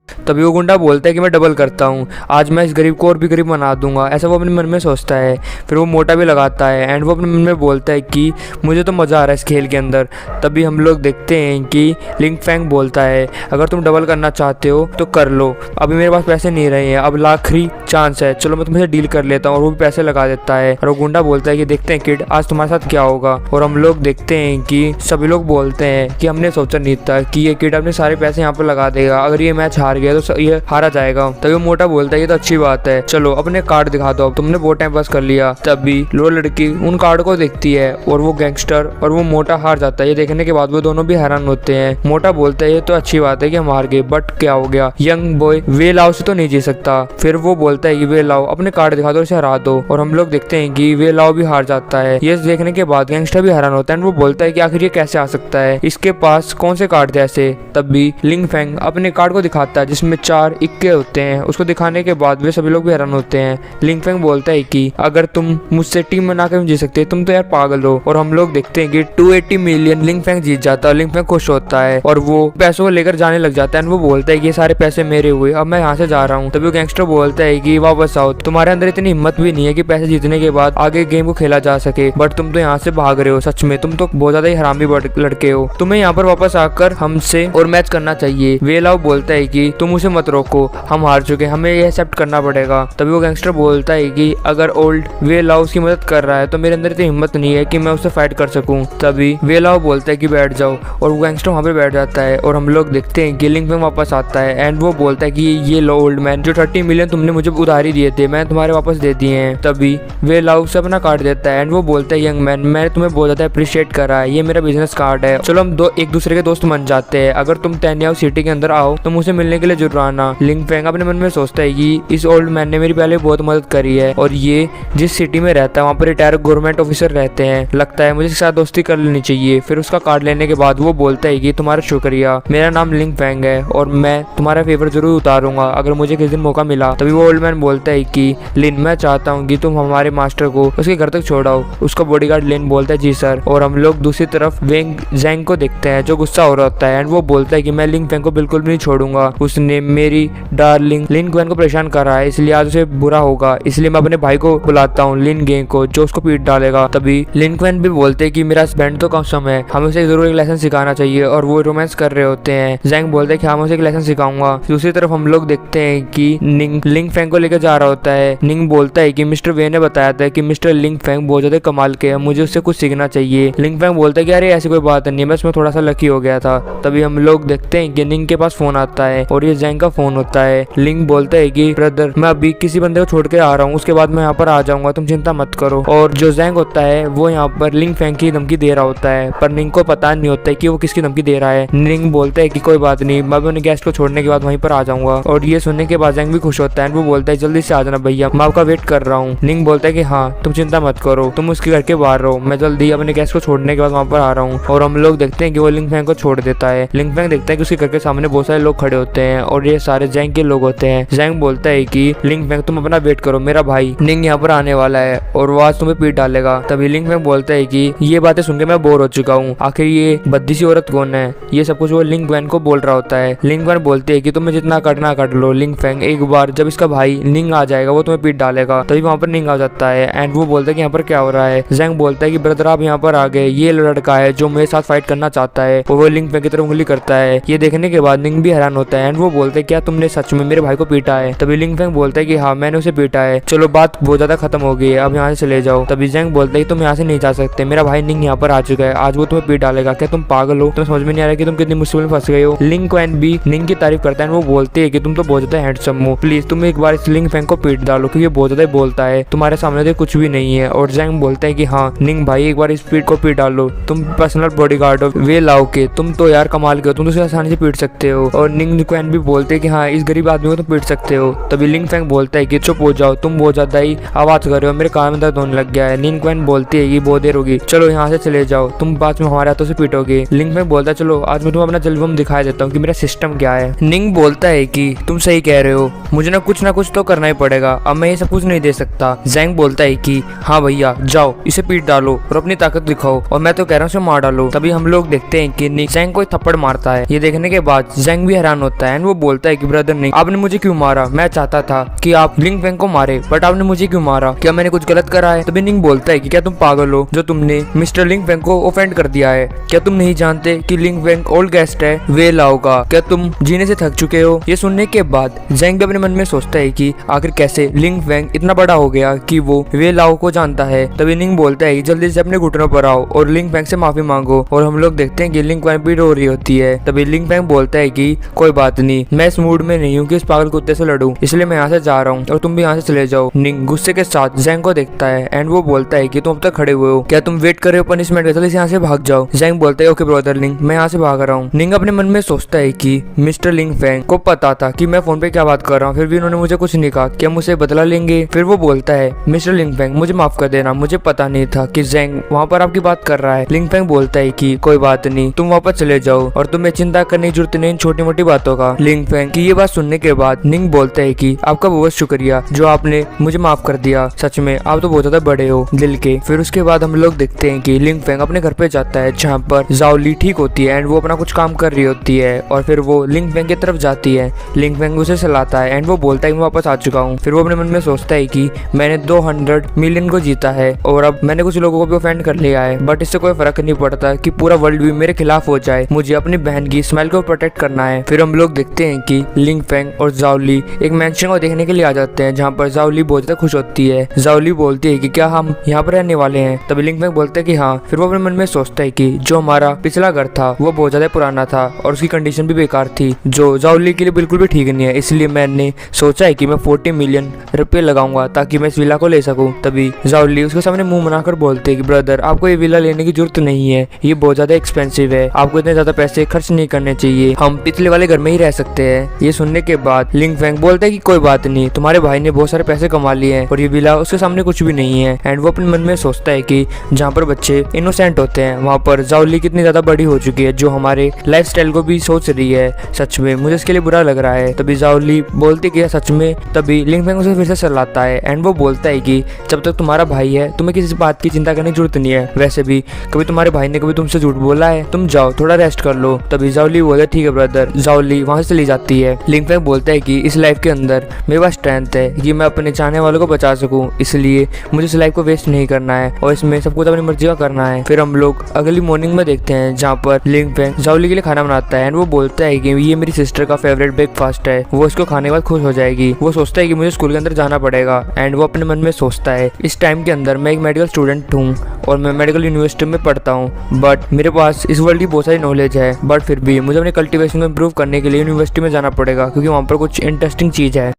Speaker 1: तभी वो गुंडा बोलता है कि मैं डबल करता हूँ, आज मैं इस गरीब को और भी गरीब बना दूंगा, ऐसा वो अपने मन में सोचता है। फिर वो मोटा भी लगाता है एंड वो अपने मन में बोलता है कि मुझे तो मज़ा आ रहा है इस खेल के अंदर। तभी हम लोग देखते हैं कि लिंग फैंग बोलता है अगर तुम डबल करना चाहते हो तो कर लो, अभी मेरे पास पैसे नहीं रहे हैं, अब आखिरी चांस है, चलो मैं तुमसे डील कर लेता हूँ, और वो भी पैसे लगा देता है। और वो गुंडा बोलता है कि देखते हैं किड आज तुम्हारे साथ क्या होगा। और हम लोग देखते हैं कि सभी लोग बोलते हैं कि हमने सोचा नहीं था कि ये किड अपने सारे पैसे यहाँ पर लगा देगा, अगर ये मैच हार गया तो ये हारा जाएगा। तभी वो मोटा बोलता है ये तो अच्छी बात है, चलो अपने कार्ड दिखा दो, अब तुमने बहुत टाइम पास कर लिया। तभी लो लड़की उन कार्ड को देखती है और वो गैंगस्टर और वो मोटा हार जाता है। ये देखने के बाद वो दोनों भी हैरान होते हैं। मोटा बोलता है ये तो अच्छी बात है कि हम हार गए, बट क्या हो गया, यंग बॉय वे लाओ से तो नहीं जीत सकता। फिर वो बोलता है कि वे लाओ अपने कार्ड दिखा दो, इसे हरा दो। और हम लोग देखते हैं कि वे लाओ भी हार जाता है। ये देखने के बाद गैंगस्टर भी हैरान होता है। वो बोलता है कि आखिर ये कैसे आ सकता है, इसके पास कौन से कार्ड थे ऐसे। तभी लिंग फैंग अपने कार्ड को दिखाता है जिसमें 4 इक्के होते हैं। उसको दिखाने के बाद वे सभी लोग भी हैरान होते हैं। लिंग फैंग बोलता है कि अगर तुम मुझसे टीम बना के जीत सकते तुम तो यार पागल हो। और हम लोग देखते हैं कि 280 मिलियन लिंग फैंग जीत जाता है। लिंग फैंग खुश होता है और वो पैसों को लेकर जाने लग जाता है। वो बोलता है कि ये सारे पैसे मेरे हुए, अब मैं यहाँ से जा रहा हूँ। तभी वो गैंगस्टर बोलता है कि वापस आओ, तुम्हारे अंदर इतनी हिम्मत भी नहीं है कि पैसे जीतने के बाद आगे गेम को खेला जा सके, बट तुम तो यहाँ से भाग रहे हो। सच में तुम तो बहुत ज्यादा ही हरामी लड़के हो, तुम्हें यहाँ पर वापस आकर हमसे और मैच करना चाहिए। वे लाओ बोलता है कि तुम उसे मत रोको, हम हार चुके, हमें ये एक्सेप्ट करना पड़ेगा। तभी वो गैंगस्टर बोलता है कि अगर ओल्ड वे लाओ उसकी मदद कर रहा है तो मेरे अंदर इतनी हिम्मत नहीं है कि मैं उससे फाइट कर सकूं। तभी वे लाओ बोलता है कि बैठ जाओ, और वो गैंगस्टर वहाँ पे बैठ जाता है। और हम लोग देखते हैं कि लिंग फैंग वापस आता है एंड वो बोलता है कि ये लो ओल्ड मैन, जो 30 मिलियन तुमने मुझे उधारी दिए थे मैं तुम्हारे वापस दे दिए हैं। तभी वे लाओ से अपना कार्ड देता है एंड वो बोलता है यंग मैन, मैंने तुम्हें बहुत ज्यादा अप्रिशिएट करा है, ये मेरा बिजनेस कार्ड है, चलो हम एक दूसरे के दोस्त बन जाते हैं। अगर तुम टेन्याओ सिटी के अंदर आओ तो मुझे मिलने के लिए जरूर आना। लिंग फैंग अपने मन में सोचता है कि इस ओल्ड मैन ने मेरी पहले बहुत मदद करी है, और ये जिस सिटी में रहता है वहाँ पर रिटायर गवर्नमेंट ऑफिसर रहते हैं, लगता है मुझे इसके साथ दोस्ती कर लेनी चाहिए। फिर उसका कार्ड लेने के बाद वो बोलता है कि तुम्हारा शुक्रिया, मेरा नाम लिंग फैंग है और मैं तुम्हारा फेवर जरूर उतारूंगा अगर मुझे किसी दिन मौका मिला। तभी वो ओल्ड मैन बोलता है कि लिन, मैं चाहता हूँ कि तुम हमारे मास्टर को उसके घर तक छोड़ाओ। उसका बॉडीगार्ड लिन बोलता है जी सर। और हम लोग दूसरी तरफ वेंग जैंग को देखते हैं जो गुस्सा हो रहा होता है एंड वो बोलता है कि मैं लिंग फैंग को बिल्कुल भी नहीं छोड़ूंगा, उसने उसने मेरी डार्लिंग लिन क्वेन को परेशान कर रहा है, इसलिए आज उसे बुरा होगा, इसलिए मैं अपने भाई को बुलाता हूँ लिन गेंग को, जो उसको पीट डालेगा। तभी लिन क्वेन भी बोलते कि मेरा बैंड तो कम है, हमें उसे जरूर एक लेसन सिखाना चाहिए, और वो रोमांस कर रहे होते हैं। जैंग बोलते हैं कि हम उसे एक लेसन सिखाऊंगा। दूसरी तरफ हम लोग देखते हैं कि निंग लिंग फेंग को लेकर जा रहा होता है। निंग बोलता है कि मिस्टर वे ने बताया था कि मिस्टर लिंग फेंग बहुत ज्यादा कमाल के है, मुझे उससे कुछ सीखना चाहिए। लिंग फेंग बोलता है कि अरे ऐसी कोई बात नहीं है, बस मैं थोड़ा सा लकी हो गया था। तभी हम लोग देखते हैं कि निंग के पास फोन आता है और ये जैंग का फोन होता है। लिंग बोलता है कि ब्रदर मैं अभी किसी बंदे को छोड़ के आ रहा हूँ, उसके बाद मैं यहाँ पर आ जाऊंगा, तुम चिंता मत करो। और जो जैंग होता है वो यहाँ पर लिंग फेंग की धमकी दे रहा होता है, पर निंग को पता नहीं होता है कि वो किसकी धमकी दे रहा है। निंग बोलता है कि कोई बात नहीं, मैं भी उन्हें गेस्ट को छोड़ने के बाद वहीं पर आ जाऊंगा। और ये सुनने के बाद जैंग भी खुश होता है। वो बोलता है जल्दी से आ जाना भैया, मैं आपका वेट कर रहा हूँ। निंग बोलता है कि हाँ तुम चिंता मत करो, तुम उसके घर के बाहर रहो, मैं जल्दी अपने गेस्ट को छोड़ने के बाद वहाँ पर आ रहा हूँ। और हम लोग देखते हैं कि वो लिंग फेंग को छोड़ देता है। लिंग फेंग देखता है कि उसके घर के सामने बहुत सारे लोग खड़े होते हैं और ये सारे जैंग के लोग होते हैं। जैंग बोलता है कि लिंग फेंग तुम अपना वेट करो, मेरा भाई निंग यहाँ पर आने वाला है और वो आज तुम्हें पीट डालेगा। तभी लिंग फेंग बोलता है कि ये बातें सुनकर मैं बोर हो चुका हूँ, आखिर ये बद्दी सी औरत कौन है। ये सब कुछ वो लिंग क्वेन को बोल रहा होता है। लिंग क्वेन बोलती है कि तुम्हें जितना करना कर लो लिंग फेंग, एक बार जब इसका भाई निंग आ जाएगा वो तुम्हें पीट डालेगा। तभी वहाँ पर निंग आ जाता है एंड वो बोलता है कि यहाँ पर क्या हो रहा है। जैंग बोलता है कि ब्रदर आप यहाँ पर आ गए, ये लड़का है जो मेरे साथ फाइट करना चाहता है। और वो लिंग फेंग की तरफ उंगली करता है। ये देखने के बाद निंग भी हैरान होता है एंड वो बोलते हैं क्या तुमने सच में मेरे भाई को पीटा है। तभी लिंग फेंग बोलता है कि हाँ मैंने उसे पीटा है, चलो बात बहुत ज्यादा खत्म हो गई है, अब यहाँ से चले जाओ। तभी जैंग बोलता है कि तुम यहाँ से नहीं जा सकते, मेरा भाई निंग यहाँ पर आ चुका है, आज वो तुम्हें पीट डालेगा। क्या तुम पागल हो, तुम्हें समझ में नहीं आ रहा कि तुम कितनी मुश्किल में फंस गए हो। लिंग क्वेन भी निंग की तारीफ करता है। वो बोलते है कि तुम तो बहुत ज्यादा हैंडसम हो, प्लीज तुम एक बार इस लिंग फेंग को पीट डालो क्योंकि ये बहुत ज्यादा बोलता है, तुम्हारे सामने तो कुछ भी नहीं है। और जैंग बोलता है कि हाँ निंग भाई एक बार इस पीट को पीट डालो, तुम पर्सनल बॉडीगार्ड हो वे लाओ के, तुम तो यार कमाल के हो, तुम तो उसे आसानी से पीट सकते हो। और निंग क्वेन भी बोलते है कि हाँ इस गरीब आदमी को तुम पीट सकते हो। तभी लिंग फेंग बोलता है कि चुप हो जाओ, तुम बहुत ज्यादा ही आवाज कर रहे हो, मेरे कान में दर्द होने लग गया है। निंग क्वेन बोलती है कि बहुत देर होगी, चलो यहाँ से चले जाओ, तुम बाद में हमारे हाथों से पीटोगे। लिंग फेंग बोलता है चलो आज मैं तुम्हें अपना जलवम दिखा देता हूँ कि मेरा सिस्टम क्या है। निंग बोलता है कि तुम सही कह रहे हो, मुझे ना कुछ तो करना ही पड़ेगा, अब मैं ये सब कुछ नहीं दे सकता। जैंग बोलता है कि हाँ भैया जाओ इसे पीट डालो और अपनी ताकत दिखाओ, और मैं तो कह रहा हूँ उसे मार डालो। तभी हम लोग देखते हैं कि निंग जैंग को एक थप्पड़ मारता है। ये देखने के बाद जैंग भी हैरान होता है एंड वो बोलता है कि ब्रदर निंग आपने मुझे क्यों मारा, मैं चाहता था कि आप लिंग फेंग को मारे बट आपने मुझे क्यों मारा, क्या मैंने कुछ गलत करा है। तभी निंग बोलता है कि क्या तुम पागल हो जो तुमने मिस्टर लिंग फेंग को ऑफेंड कर दिया है, क्या तुम नहीं जानते कि लिंग फेंग ओल्ड गेस्ट है वे लाओ का, क्या तुम जीने से थक चुके हो। ये सुनने के बाद जैंग भी अपने मन में सोचता है कि आखिर कैसे लिंग फेंग इतना बड़ा हो गया कि वो वे लाओ को जानता है। तभी निंग बोलता है जल्दी से अपने घुटनों पर आओ और लिंग फेंग से माफी मांगो। और हम लोग देखते हैं कि लिंग क्वेन भी रो रही होती है। तभी लिंग फेंग बोलता है कि कोई बात नहीं, मैं इस मूड में नहीं हूँ कि इस पागल कुत्ते से लड़ूं, इसलिए मैं यहाँ से जा रहा हूँ और तुम भी यहाँ से चले जाओ। निंग गुस्से के साथ जैंग को देखता है एंड वो बोलता है कि तुम अब तक खड़े हुए हो, क्या तुम वेट कर रहे हो पनिशमेंट का, जल्दी से यहाँ से भाग जाओ। जैंग बोलता है ओके ब्रदर लिंग, मैं यहाँ से भाग रहा हूँ। निंग अपने मन में सोचता है कि मिस्टर लिंग फेंग को पता था कि मैं फोन पे क्या बात कर रहा हूँ, फिर भी उन्होंने मुझे कुछ नहीं कहा, क्या मुझसे बदला लेंगे। फिर वो बोलता है मिस्टर लिंग फेंग मुझे माफ कर देना, मुझे पता नहीं था कि जैंग वहाँ पर आपकी बात कर रहा है। लिंग फेंग बोलता है कि कोई बात नहीं, तुम वापस चले जाओ और तुम्हें चिंता करने की जरूरत नहीं इन छोटी मोटी बातों का। लिंग फेंग की ये बात सुनने के बाद निंग बोलता है कि आपका बहुत शुक्रिया जो आपने मुझे माफ कर दिया, सच में आप तो बहुत ज्यादा बड़े हो दिल के। फिर उसके बाद हम लोग देखते हैं कि लिंग फेंग अपने घर पे जाता है जहाँ पर जाओली ठीक होती है एंड वो अपना कुछ काम कर रही होती है और फिर वो लिंग फेंग की तरफ जाती है। लिंग फेंग उसे चलाता है एंड वो बोलता है मैं वापस आ चुका हूँ। फिर वो अपने मन में सोचता है कि मैंने 200 मिलियन को जीता है और अब मैंने कुछ लोगों को भी ऑफेंड कर लिया है, बट इससे कोई फर्क नहीं पड़ता कि पूरा वर्ल्ड भी मेरे खिलाफ हो जाए, मुझे अपनी बहन की स्माइल को प्रोटेक्ट करना है। फिर हम लोग देखते हैं कि लिंग फेंग और जाओली एक मैंशन को देखने के लिए आ जाते हैं जहाँ पर जाओली बहुत ज्यादा खुश होती है। जाओली बोलती है कि क्या हम यहाँ पर रहने वाले हैं। तभी लिंग फेंग बोलते हैं कि हाँ। फिर वो अपने मन में सोचता है कि जो हमारा पिछला घर था वो बहुत ज्यादा पुराना था और उसकी कंडीशन भी बेकार थी, जो जाओली के लिए बिल्कुल भी ठीक नहीं है, इसलिए मैंने सोचा है कि मैं 40 मिलियन रुपए लगाऊंगा ताकि मैं इस विला को ले सकूं। तभी जाओली उसके सामने मुंह बनाकर बोलते हैं कि ब्रदर आपको ये विला लेने की जरूरत नहीं है, ये बहुत ज्यादा एक्सपेंसिव है, आपको इतने ज्यादा पैसे खर्च नहीं करने चाहिए, हम पिछले वाले घर में ही रह सकते हैं। ये सुनने के बाद लिंग फेंग बोलता है कि कोई बात नहीं, तुम्हारे भाई ने बहुत सारे पैसे कमा लिए हैं और ये विला उसके सामने कुछ भी नहीं है। एंड वो अपने मन में सोचता है कि जहाँ पर बच्चे इनोसेंट होते हैं वहाँ पर जाओली कितनी ज्यादा बड़ी हो चुकी है, जो हमारे लाइफस्टाइल को भी सोच रही है। सच में मुझे इसके लिए बुरा लग रहा है। तभी जाओली बोलती कि सच में। तभी लिंग फेंग उसे फिर से चलाता है एंड वो बोलता है कि जब तक तुम्हारा भाई है तुम्हें किसी बात की चिंता करने की जरूरत नहीं है, वैसे भी कभी तुम्हारे भाई ने कभी तुमसे झूठ बोला है, तुम जाओ थोड़ा रेस्ट कर लो। तभी जाओली बोले ठीक है ब्रदर। जाओली वहाँ से चली जाती है। लिंग फेंग बोलता है कि इस लाइफ के अंदर मेरे पास स्ट्रेंथ है कि मैं अपने चाहने वालों को बचा सकूं, इसलिए मुझे इस लाइफ को वेस्ट नहीं करना है और इसमें सब कुछ अपनी मर्जी का करना है। फिर हम लोग अगली मॉर्निंग में देखते हैं जहाँ पर लिंग फेंग जाओली के लिए खाना बनाता है एंड वो बोलता है कि ये मेरी सिस्टर का फेवरेट ब्रेकफास्ट है, वो इसको खाने के बाद खुश हो जाएगी। वो सोचता है कि मुझे स्कूल के अंदर जाना पड़ेगा एंड वो अपने मन में सोचता है इस टाइम के अंदर मैं एक मेडिकल स्टूडेंट हूँ और मैं मेडिकल यूनिवर्सिटी में पढ़ता हूँ, बट मेरे पास इस वर्ल्ड की बहुत सारी नॉलेज है, बट फिर भी मुझे अपने कल्टीवेशन को इम्प्रूव करने के लिए यूनिवर्सिटी में जाना पड़ेगा क्योंकि वहाँ पर कुछ इंटरेस्टिंग चीज़ है।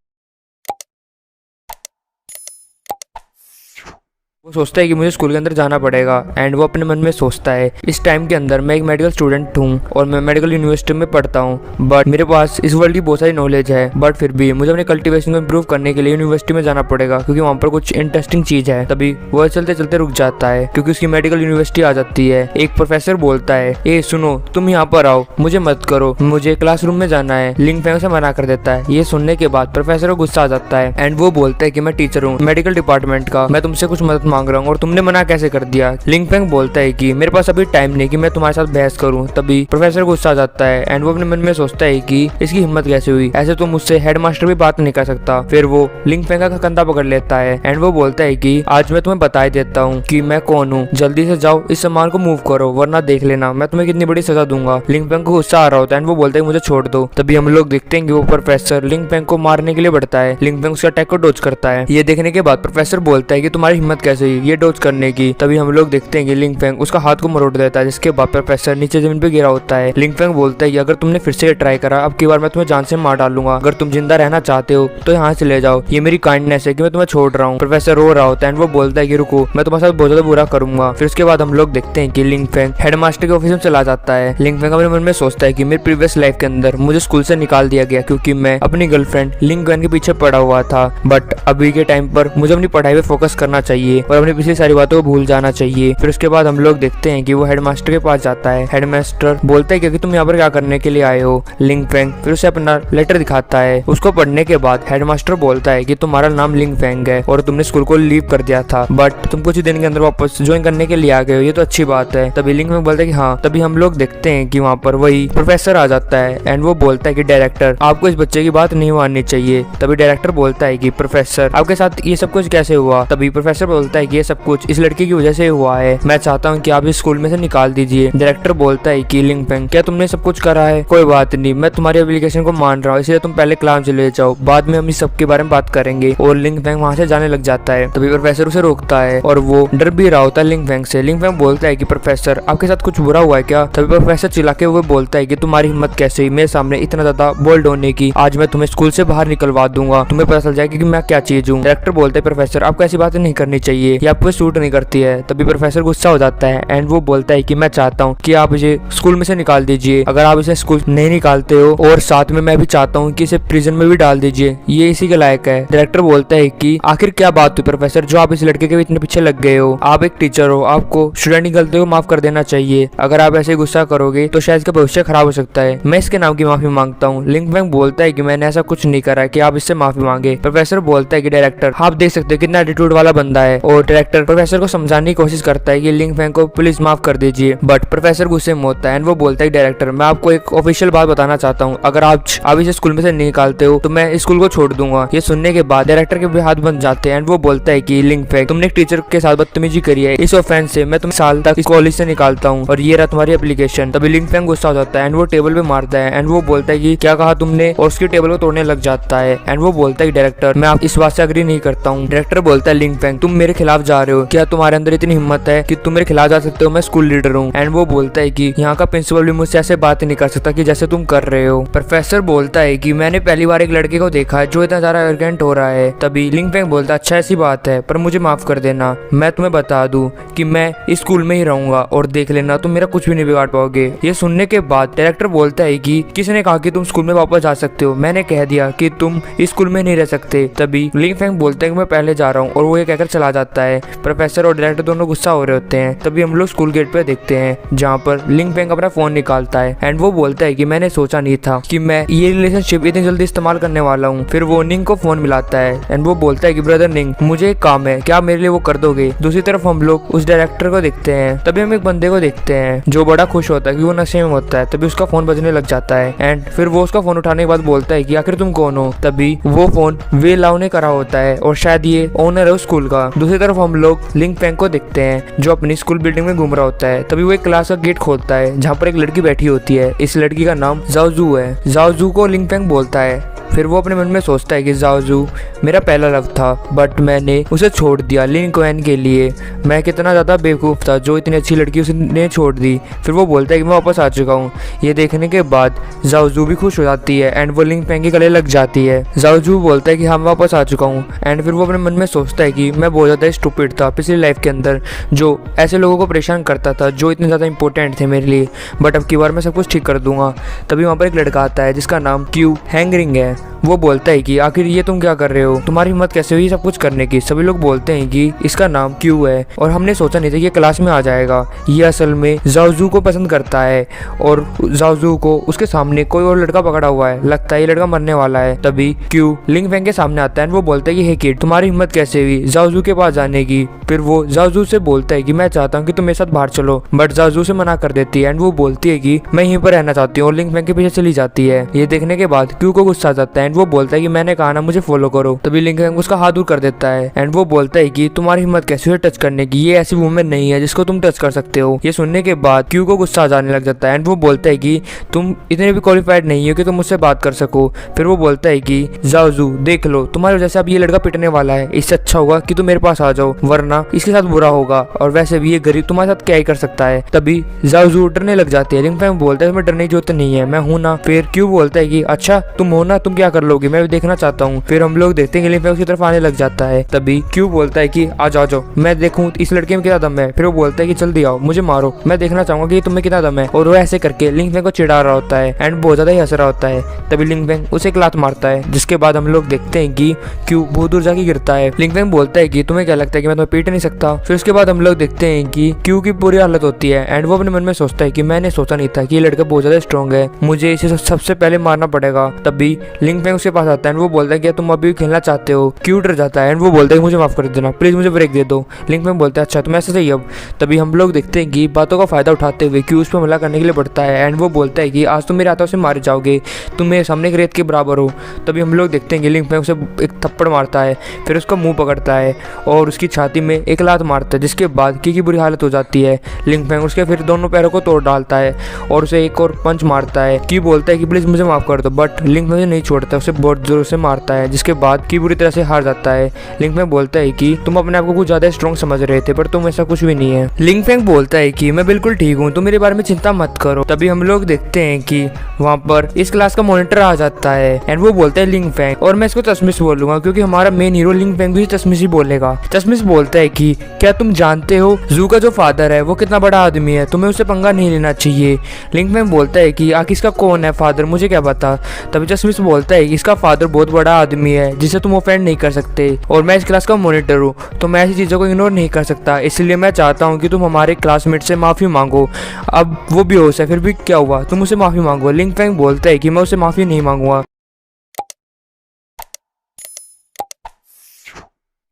Speaker 1: वो सोचता है कि मुझे स्कूल के अंदर जाना पड़ेगा एंड वो अपने मन में सोचता है इस टाइम के अंदर मैं एक मेडिकल स्टूडेंट हूँ और मैं मेडिकल यूनिवर्सिटी में पढ़ता हूँ, बट मेरे पास इस वर्ल्ड की बहुत सारी नॉलेज है, बट फिर भी मुझे अपने कल्टीवेशन को इम्प्रूव करने के लिए यूनिवर्सिटी में जाना पड़ेगा क्योंकि वहाँ पर कुछ इंटरेस्टिंग चीज़ है। तभी वह चलते चलते रुक जाता है क्योंकि उसकी मेडिकल यूनिवर्सिटी आ जाती है। एक प्रोफेसर बोलता है ए सुनो, तुम यहाँ पर आओ, मुझे मत करो, मुझे क्लासरूम में जाना है। लिंग फेंग से मना कर देता है। ये सुनने के बाद प्रोफेसर को गुस्सा आ जाता है एंड वो बोलता है कि मैं टीचर हूँ मेडिकल डिपार्टमेंट का, मैं तुमसे कुछ मदद मांग रहा हूँ और तुमने मना कैसे कर दिया। लिंग फेंग बोलता है कि मेरे पास अभी टाइम नहीं कि मैं तुम्हारे साथ बहस करूं। तभी प्रोफेसर गुस्सा आ जाता है एंड वो अपने मन में सोचता है कि इसकी हिम्मत कैसे हुई, ऐसे तो मुझसे हेडमास्टर भी बात नहीं कर सकता। फिर वो लिंग फेंग का कंधा पकड़ लेता है एंड वो बोलता है कि आज मैं तुम्हें बता ही देता हूँ कि मैं कौन हूँ, जल्दी से जाओ इस सामान को मूव करो वरना देख लेना मैं तुम्हें कितनी बड़ी सजा दूंगा। लिंग फेंग को गुस्सा आ रहा होता है एंड वो बोलता है मुझे छोड़ दो। तभी हम लोग देखते हैं कि वो प्रोफेसर लिंग फेंग को मारने के लिए बढ़ता है। लिंग फेंग उसका अटैक को डॉज करता है। ये देखने के बाद प्रोफेसर बोलता है कि तुम्हारी हिम्मत कैसे हुई ये डॉज करने की। तभी हम लोग देखते हैं कि लिंग फेंग उसका हाथ को मरोड़ देता है जिसके बाद प्रोफेसर नीचे जमीन पे गिरा होता है। लिंग फेंग बोलता है कि अगर तुमने फिर से ये ट्राई करा अब की बार मैं तुम्हें जान से मार डालूंगा, अगर तुम जिंदा रहना चाहते हो तो यहाँ से ले जाओ, ये मेरी काइंडनेस है कि मैं तुम्हें छोड़ रहा हूँ। प्रोफेसर रो रहा होता है एंड वो बोलता है कि रुको मैं तुम्हारे साथ बहुत ज्यादा बुरा करूंगा। फिर उसके बाद हम लोग देखते हैं कि लिंग फेंग हेडमास्टर के ऑफिस में चला जाता है। लिंग फेंग अपने मन में सोचता है कि मेरी प्रीवियस लाइफ के अंदर मुझे स्कूल से निकाल दिया गया क्योंकि मैं अपनी गर्लफ्रेंड लिंग वेन के पीछे पड़ा हुआ था, बट अभी के टाइम पर मुझे अपनी पढ़ाई पे फोकस करना चाहिए और अपनी पिछली सारी बातों को भूल जाना चाहिए। फिर उसके बाद हम लोग देखते हैं कि वो हेडमास्टर के पास जाता है। हेडमास्टर बोलता है कि तुम यहाँ पर क्या करने के लिए आए हो। लिंग फेंग फिर उसे अपना लेटर दिखाता है। उसको पढ़ने के बाद हेडमास्टर बोलता है कि तुम्हारा नाम लिंग फेंग है और तुमने स्कूल को लीव कर दिया था, बट तुम कुछ ही दिन के अंदर वापस ज्वाइन करने के लिए आ गए हो, ये तो अच्छी बात है। तभी लिंग फेंग बोलता है कि हाँ। तभी हम लोग देखते हैं कि वहाँ पर वही प्रोफेसर आ जाता है एंड वो बोलता है कि डायरेक्टर आपको इस बच्चे की बात नहीं माननी चाहिए। तभी डायरेक्टर बोलता है कि प्रोफेसर आपके साथ ये सब कुछ कैसे हुआ। तभी प्रोफेसर बोलता है कि ये सब कुछ इस लड़की की वजह से हुआ है, मैं चाहता हूँ कि आप इस स्कूल में से निकाल दीजिए। डायरेक्टर बोलता है कि लिंग फेंग क्या तुमने सब कुछ करा है, कोई बात नहीं, मैं तुम्हारी एप्लीकेशन को मान रहा हूँ, इसलिए तुम पहले क्लास चले जाओ, बाद में हम इस सब के बारे में बात करेंगे। और लिंग फेंग वहाँ से जाने लग जाता है। तभी प्रोफेसर उसे रोकता है और वो डर भी रहा होता है लिंग फेंग से। लिंग फेंग बोलता है कि प्रोफेसर आपके साथ कुछ बुरा हुआ है क्या। तभी प्रोफेसर चिल्ला के वो बोलता है कि तुम्हारी हिम्मत कैसे हुई मेरे सामने इतना ज्यादा बोल्ड होने की, आज मैं तुम्हें स्कूल से बाहर निकलवा दूंगा, तुम्हें पता चल जाएगा कि मैं क्या चीज हूँ। डायरेक्टर बोलते हैं प्रोफेसर आपको ऐसी बातें नहीं करनी चाहिए, ये आपको सूट नहीं करती है। तभी प्रोफेसर गुस्सा हो जाता है एंड वो बोलता है कि मैं चाहता हूँ कि आप इसे स्कूल में से निकाल दीजिए, अगर आप इसे स्कूल नहीं निकालते हो और साथ में मैं भी चाहता हूँ कि इसे प्रिजन में भी डाल दीजिए, ये इसी के लायक है। डायरेक्टर बोलता है कि आखिर क्या बात हुई प्रोफेसर जो आप इस लड़के के इतने पीछे लग गए हो, आप एक टीचर हो, आपको स्टूडेंट की गलती को माफ कर देना चाहिए, अगर आप ऐसे गुस्सा करोगे तो शायद इसका भविष्य खराब हो सकता है, मैं इसके नाम की माफी मांगता हूँ। लिंग फेंग बोलता है कि मैंने ऐसा कुछ नहीं करा कि आप इससे माफी मांगे। प्रोफेसर बोलता है कि डायरेक्टर आप देख सकते हो कितना एटीट्यूड वाला बंदा है, और डायरेक्टर प्रोफेसर को समझाने की कोशिश करता है कि लिंग फेंग को प्लीज माफ कर दीजिए, बट प्रोफेसर गुस्से में होता है एंड वो बोलता है डायरेक्टर मैं आपको एक ऑफिशियल बात बताना चाहता हूँ, अगर आप इसे स्कूल में से निकालते हो तो मैं स्कूल को छोड़ दूंगा। ये सुनने के बाद डायरेक्टर के भी हाथ बन जाते हैं एंड वो बोलता है कि लिंग फेंग तुमने एक टीचर के साथ बदतमीजी करी है, इस ऑफेंस से मैं तुम्हें साल तक इस कॉलेज से निकालता हूँ और ये रहा तुम्हारी एप्लीकेशन। तभी लिंग फेंग गुस्सा हो जाता है एंड वो टेबल पे मारता है एंड वो बोलता है कि क्या कहा तुमने, और उसकी टेबल को तोड़ने लग जाता है एंड वो बोलता है डायरेक्टर मैं आप इस बात से अग्री नहीं करता हूँ। डायरेक्टर बोलता है लिंग फेंग तुम मेरे खिलाफ जा रहे हो, क्या तुम्हारे अंदर इतनी हिम्मत है कि तुम मेरे खिलाफ जा सकते हो, मैं स्कूल लीडर हूँ। एंड वो बोलता है कि यहाँ का प्रिंसिपल भी मुझसे ऐसे बात नहीं कर सकता कि जैसे तुम कर रहे हो। प्रोफेसर बोलता है कि मैंने पहली बार एक लड़के को देखा है जो इतना ज्यादा एरोगेंट हो रहा है। तभी लिंग फेंग बोलता है अच्छा ऐसी बात है पर मुझे माफ कर देना, मैं तुम्हें बता दूं कि मैं इस स्कूल में ही रहूंगा और देख लेना तुम मेरा कुछ भी नहीं बिगाड़ पाओगे। ये सुनने के बाद डायरेक्टर बोलता है कि किसने कहा कि तुम स्कूल में वापस जा सकते हो, मैंने कह दिया कि तुम इस स्कूल में नहीं रह सकते। तभी लिंग फेंग बोलता है कि मैं पहले जा रहा हूँ और वो ये कहकर चला जाता जाता है। प्रोफेसर और डायरेक्टर दोनों गुस्सा हो रहे होते हैं। तभी हम लोग स्कूल गेट पे देखते हैं जहाँ पर लिंग फेंग अपना फोन निकालता है एंड वो बोलता है कि मैंने सोचा नहीं था कि मैं ये रिलेशनशिप इतनी जल्दी इस्तेमाल करने वाला हूँ। फिर वो निंग को फोन मिलाता है एंड वो बोलता है कि ब्रदर निंग, मुझे एक काम है, क्या आप मेरे लिए वो कर दोगे? दूसरी तरफ हम लोग उस डायरेक्टर को देखते हैं। तभी हम एक बंदे को देखते हैं जो बड़ा खुश होता है कि वो नशे में होता है। तभी उसका फोन बजने लग जाता है एंड फिर वो उसका फोन उठाने के बाद बोलता है कि आखिर तुम कौन हो? तभी वो फोन वे लाओ ने करा होता है और शायद ये ओनर है उस स्कूल का। दूसरी तरफ हम लोग लिंग फेंग को देखते हैं जो अपनी स्कूल बिल्डिंग में घूम रहा होता है। तभी वो एक क्लास का गेट खोलता है जहाँ पर एक लड़की बैठी होती है। इस लड़की का नाम जाओजू है। जाओजू को लिंग फेंग बोलता है। फिर वो अपने मन में सोचता है कि जाओजू मेरा पहला लव था बट मैंने उसे छोड़ दिया लिन कोएन के लिए। मैं कितना ज़्यादा बेवकूफ़ था जो इतनी अच्छी लड़की उसने छोड़ दी। फिर वो बोलता है कि मैं वापस आ चुका हूँ। ये देखने के बाद जाओजू भी खुश हो जाती है एंड वो लिंग फेंग के गले लग जाती है। जाओजू बोलता है कि हाँ मैं वापस आ चुका हूँ एंड फिर वो अपने मन में सोचता है कि मैं बहुत ज़्यादा स्टूपिड था पिछली लाइफ के अंदर जो ऐसे लोगों को परेशान करता था जो इतने ज़्यादा इंपॉर्टेंट थे मेरे लिए, बट अब की बार मैं सब कुछ ठीक कर दूंगा। तभी वहाँ पर एक लड़का आता है जिसका नाम क्यू हैंगरिंग है। वो बोलता है कि आखिर ये तुम क्या कर रहे हो? तुम्हारी हिम्मत कैसे हुई सब कुछ करने की? सभी लोग बोलते हैं कि इसका नाम क्यू है और हमने सोचा नहीं था कि ये क्लास में आ जाएगा। ये असल में जाओजू को पसंद करता है और जाओजू को उसके सामने कोई और लड़का पकड़ा हुआ है। लगता है ये लड़का मरने वाला है। तभी क्यू लिंग फेंग के सामने आता है। वो बोलता है कि हे किड, तुम्हारी हिम्मत कैसे हुई जाओजू के पास जाने की? फिर वो जाओजू से बोलता है कि मैं चाहता हूँ कि तुम मेरे साथ बाहर चलो, बट जाओजू से मना कर देती है एंड वो बोलती है कि मैं यहीं पर रहना चाहती हूँ और लिंग फेंग के पीछे चली जाती है। ये देखने के बाद क्यू को गुस्सा आ जाता है एंड वो बोलता है कि मैंने कहा ना मुझे फॉलो करो। तभी लिंग फेंग उसका हाथ दूर कर देता है एंड वो बोलता है कि तुम्हारी हिम्मत कैसे हुई टच करने की? ये ऐसी वुमेन नहीं है जिसको तुम टच कर सकते हो। ये सुनने के बाद क्यू को गुस्सा आ जाने लग जाता है एंड वो बोलता है कि तुम इतने भी क्वालिफाइड नहीं हो कि तुम मुझसे बात कर सको। फिर वो बोलता है कि जाओजू देख लो, तुम्हारी वजह से अब ये लड़का पिटने वाला है। इससे अच्छा होगा कि तुम मेरे पास आ जाओ वरना इसके साथ बुरा होगा, और वैसे भी ये गरीब तुम्हारे साथ क्या ही कर सकता है। तभी जाओजू डरने लग जाती है। लिंग फेंग बोलता है तुम्हें डरने की जरूरत नहीं है, मैं हूं ना। फिर क्यू बोलता है कि अच्छा तुम हो ना, तुम क्या कर लोगे, मैं भी देखना चाहता हूँ। फिर हम लोग देखते हैं कि लिंग फेंग उसकी तरफ आने लग जाता है। तभी क्यू बोलता है कि आ जाओ मैं देखूं इस लड़के में कितना दम है। फिर वो बोलता है कि जल्दी आओ मुझे मारो, मैं देखना चाहूंगा कि तुम्हें कितना दम है। और वो ऐसे करके लिंग फेंग को चिढ़ा रहा होता है एंड बहुत ज्यादा ही हंस रहा होता है। तभी लिंग फेंग उसे एक लात मारता है जिसके बाद हम लोग देखते हैं कि क्यू बहुत दूर जाके गिरता है। लिंग फेंग बोलता है कि तुम्हें क्या लगता है कि मैं तुम्हें पीट नहीं सकता? फिर उसके बाद हम लोग देखते हैं कि क्यू की पूरी हालत होती है एंड वो अपने मन में सोचता है कि मैंने सोचा नहीं था कि ये लड़का बहुत ज्यादा स्ट्रॉन्ग है, मुझे इसे सबसे पहले मारना पड़ेगा। तभी लिंग फेंग उसके पास आता है एंड वो बोलता है कि तुम अभी खेलना चाहते हो? क्यू डर जाता है एंड वो बोलता है कि मुझे माफ कर देना प्लीज, मुझे ब्रेक दे दो। लिंग फेंग बोलता है अच्छा तुम ऐसे सही अब। तभी हम लोग देखते हैं कि बातों का फायदा उठाते हुए क्यू उस पर हमला करने के लिए बढ़ता है एंड वो बोलता है कि आज तुम मेरे हाथों से मारे जाओगे, तुम मेरे सामने एक रेत के बराबर हो। तभी हम लोग देखते हैं कि लिंग फेंग उसे एक थप्पड़ मारता है, फिर उसका मुंह पकड़ता है और उसकी छाती में एक लात मारता है जिसके बाद की बुरी हालत हो जाती है। लिंग फेंग उसके फिर दोनों पैरों को तोड़ डालता है और उसे एक और पंच मारता है। की बोलता है कि प्लीज मुझे माफ कर दो, बट लिंग फेंग नहीं छोड़ता, उसे बहुत जोर से मारता है जिसके बाद की बुरी तरह से हार जाता है। लिंग फेंग बोलता है कि तुम अपने आप को कुछ ज्यादा स्ट्रॉन्ग समझ रहे थे पर तुम ऐसा कुछ भी नहीं है। लिंग फेंग बोलता है कि मैं बिल्कुल ठीक हूँ, तुम मेरे बारे में चिंता मत करो। तभी हम लोग देखते हैं कि वहाँ पर इस क्लास का मॉनिटर आ जाता है एंड वो बोलता है लिंग फेंग, और मैं इसको चश्मिश बोलूंगा क्योंकि हमारा मेन हीरो लिंग फेंग भी चश्मिश ही बोलेगा। चश्मिश बोलता है कि क्या तुम जानते हो जू का जो फादर है वो कितना बड़ा आदमी है, तुम्हें उससे पंगा नहीं लेना चाहिए। लिंग फेंग बोलता है कि आखिर इसका कौन है फादर, मुझे क्या पता। तभी चश्मिश बोलता है कि इसका फादर बहुत बड़ा आदमी है जिसे तुम ऑफेंड नहीं कर सकते, और मैं इस क्लास का मॉनिटर हूँ तो मैं ऐसी चीजों को इग्नोर नहीं कर सकता, इसलिए मैं चाहता हूँ कि तुम हमारे क्लासमेट से माफी मांगो। अब वो बेहोश है फिर भी क्या हुआ, तुम उसे माफी मांगो। लिंग फेंग बोलता है कि मैं उसे माफी नहीं मांगूंगा।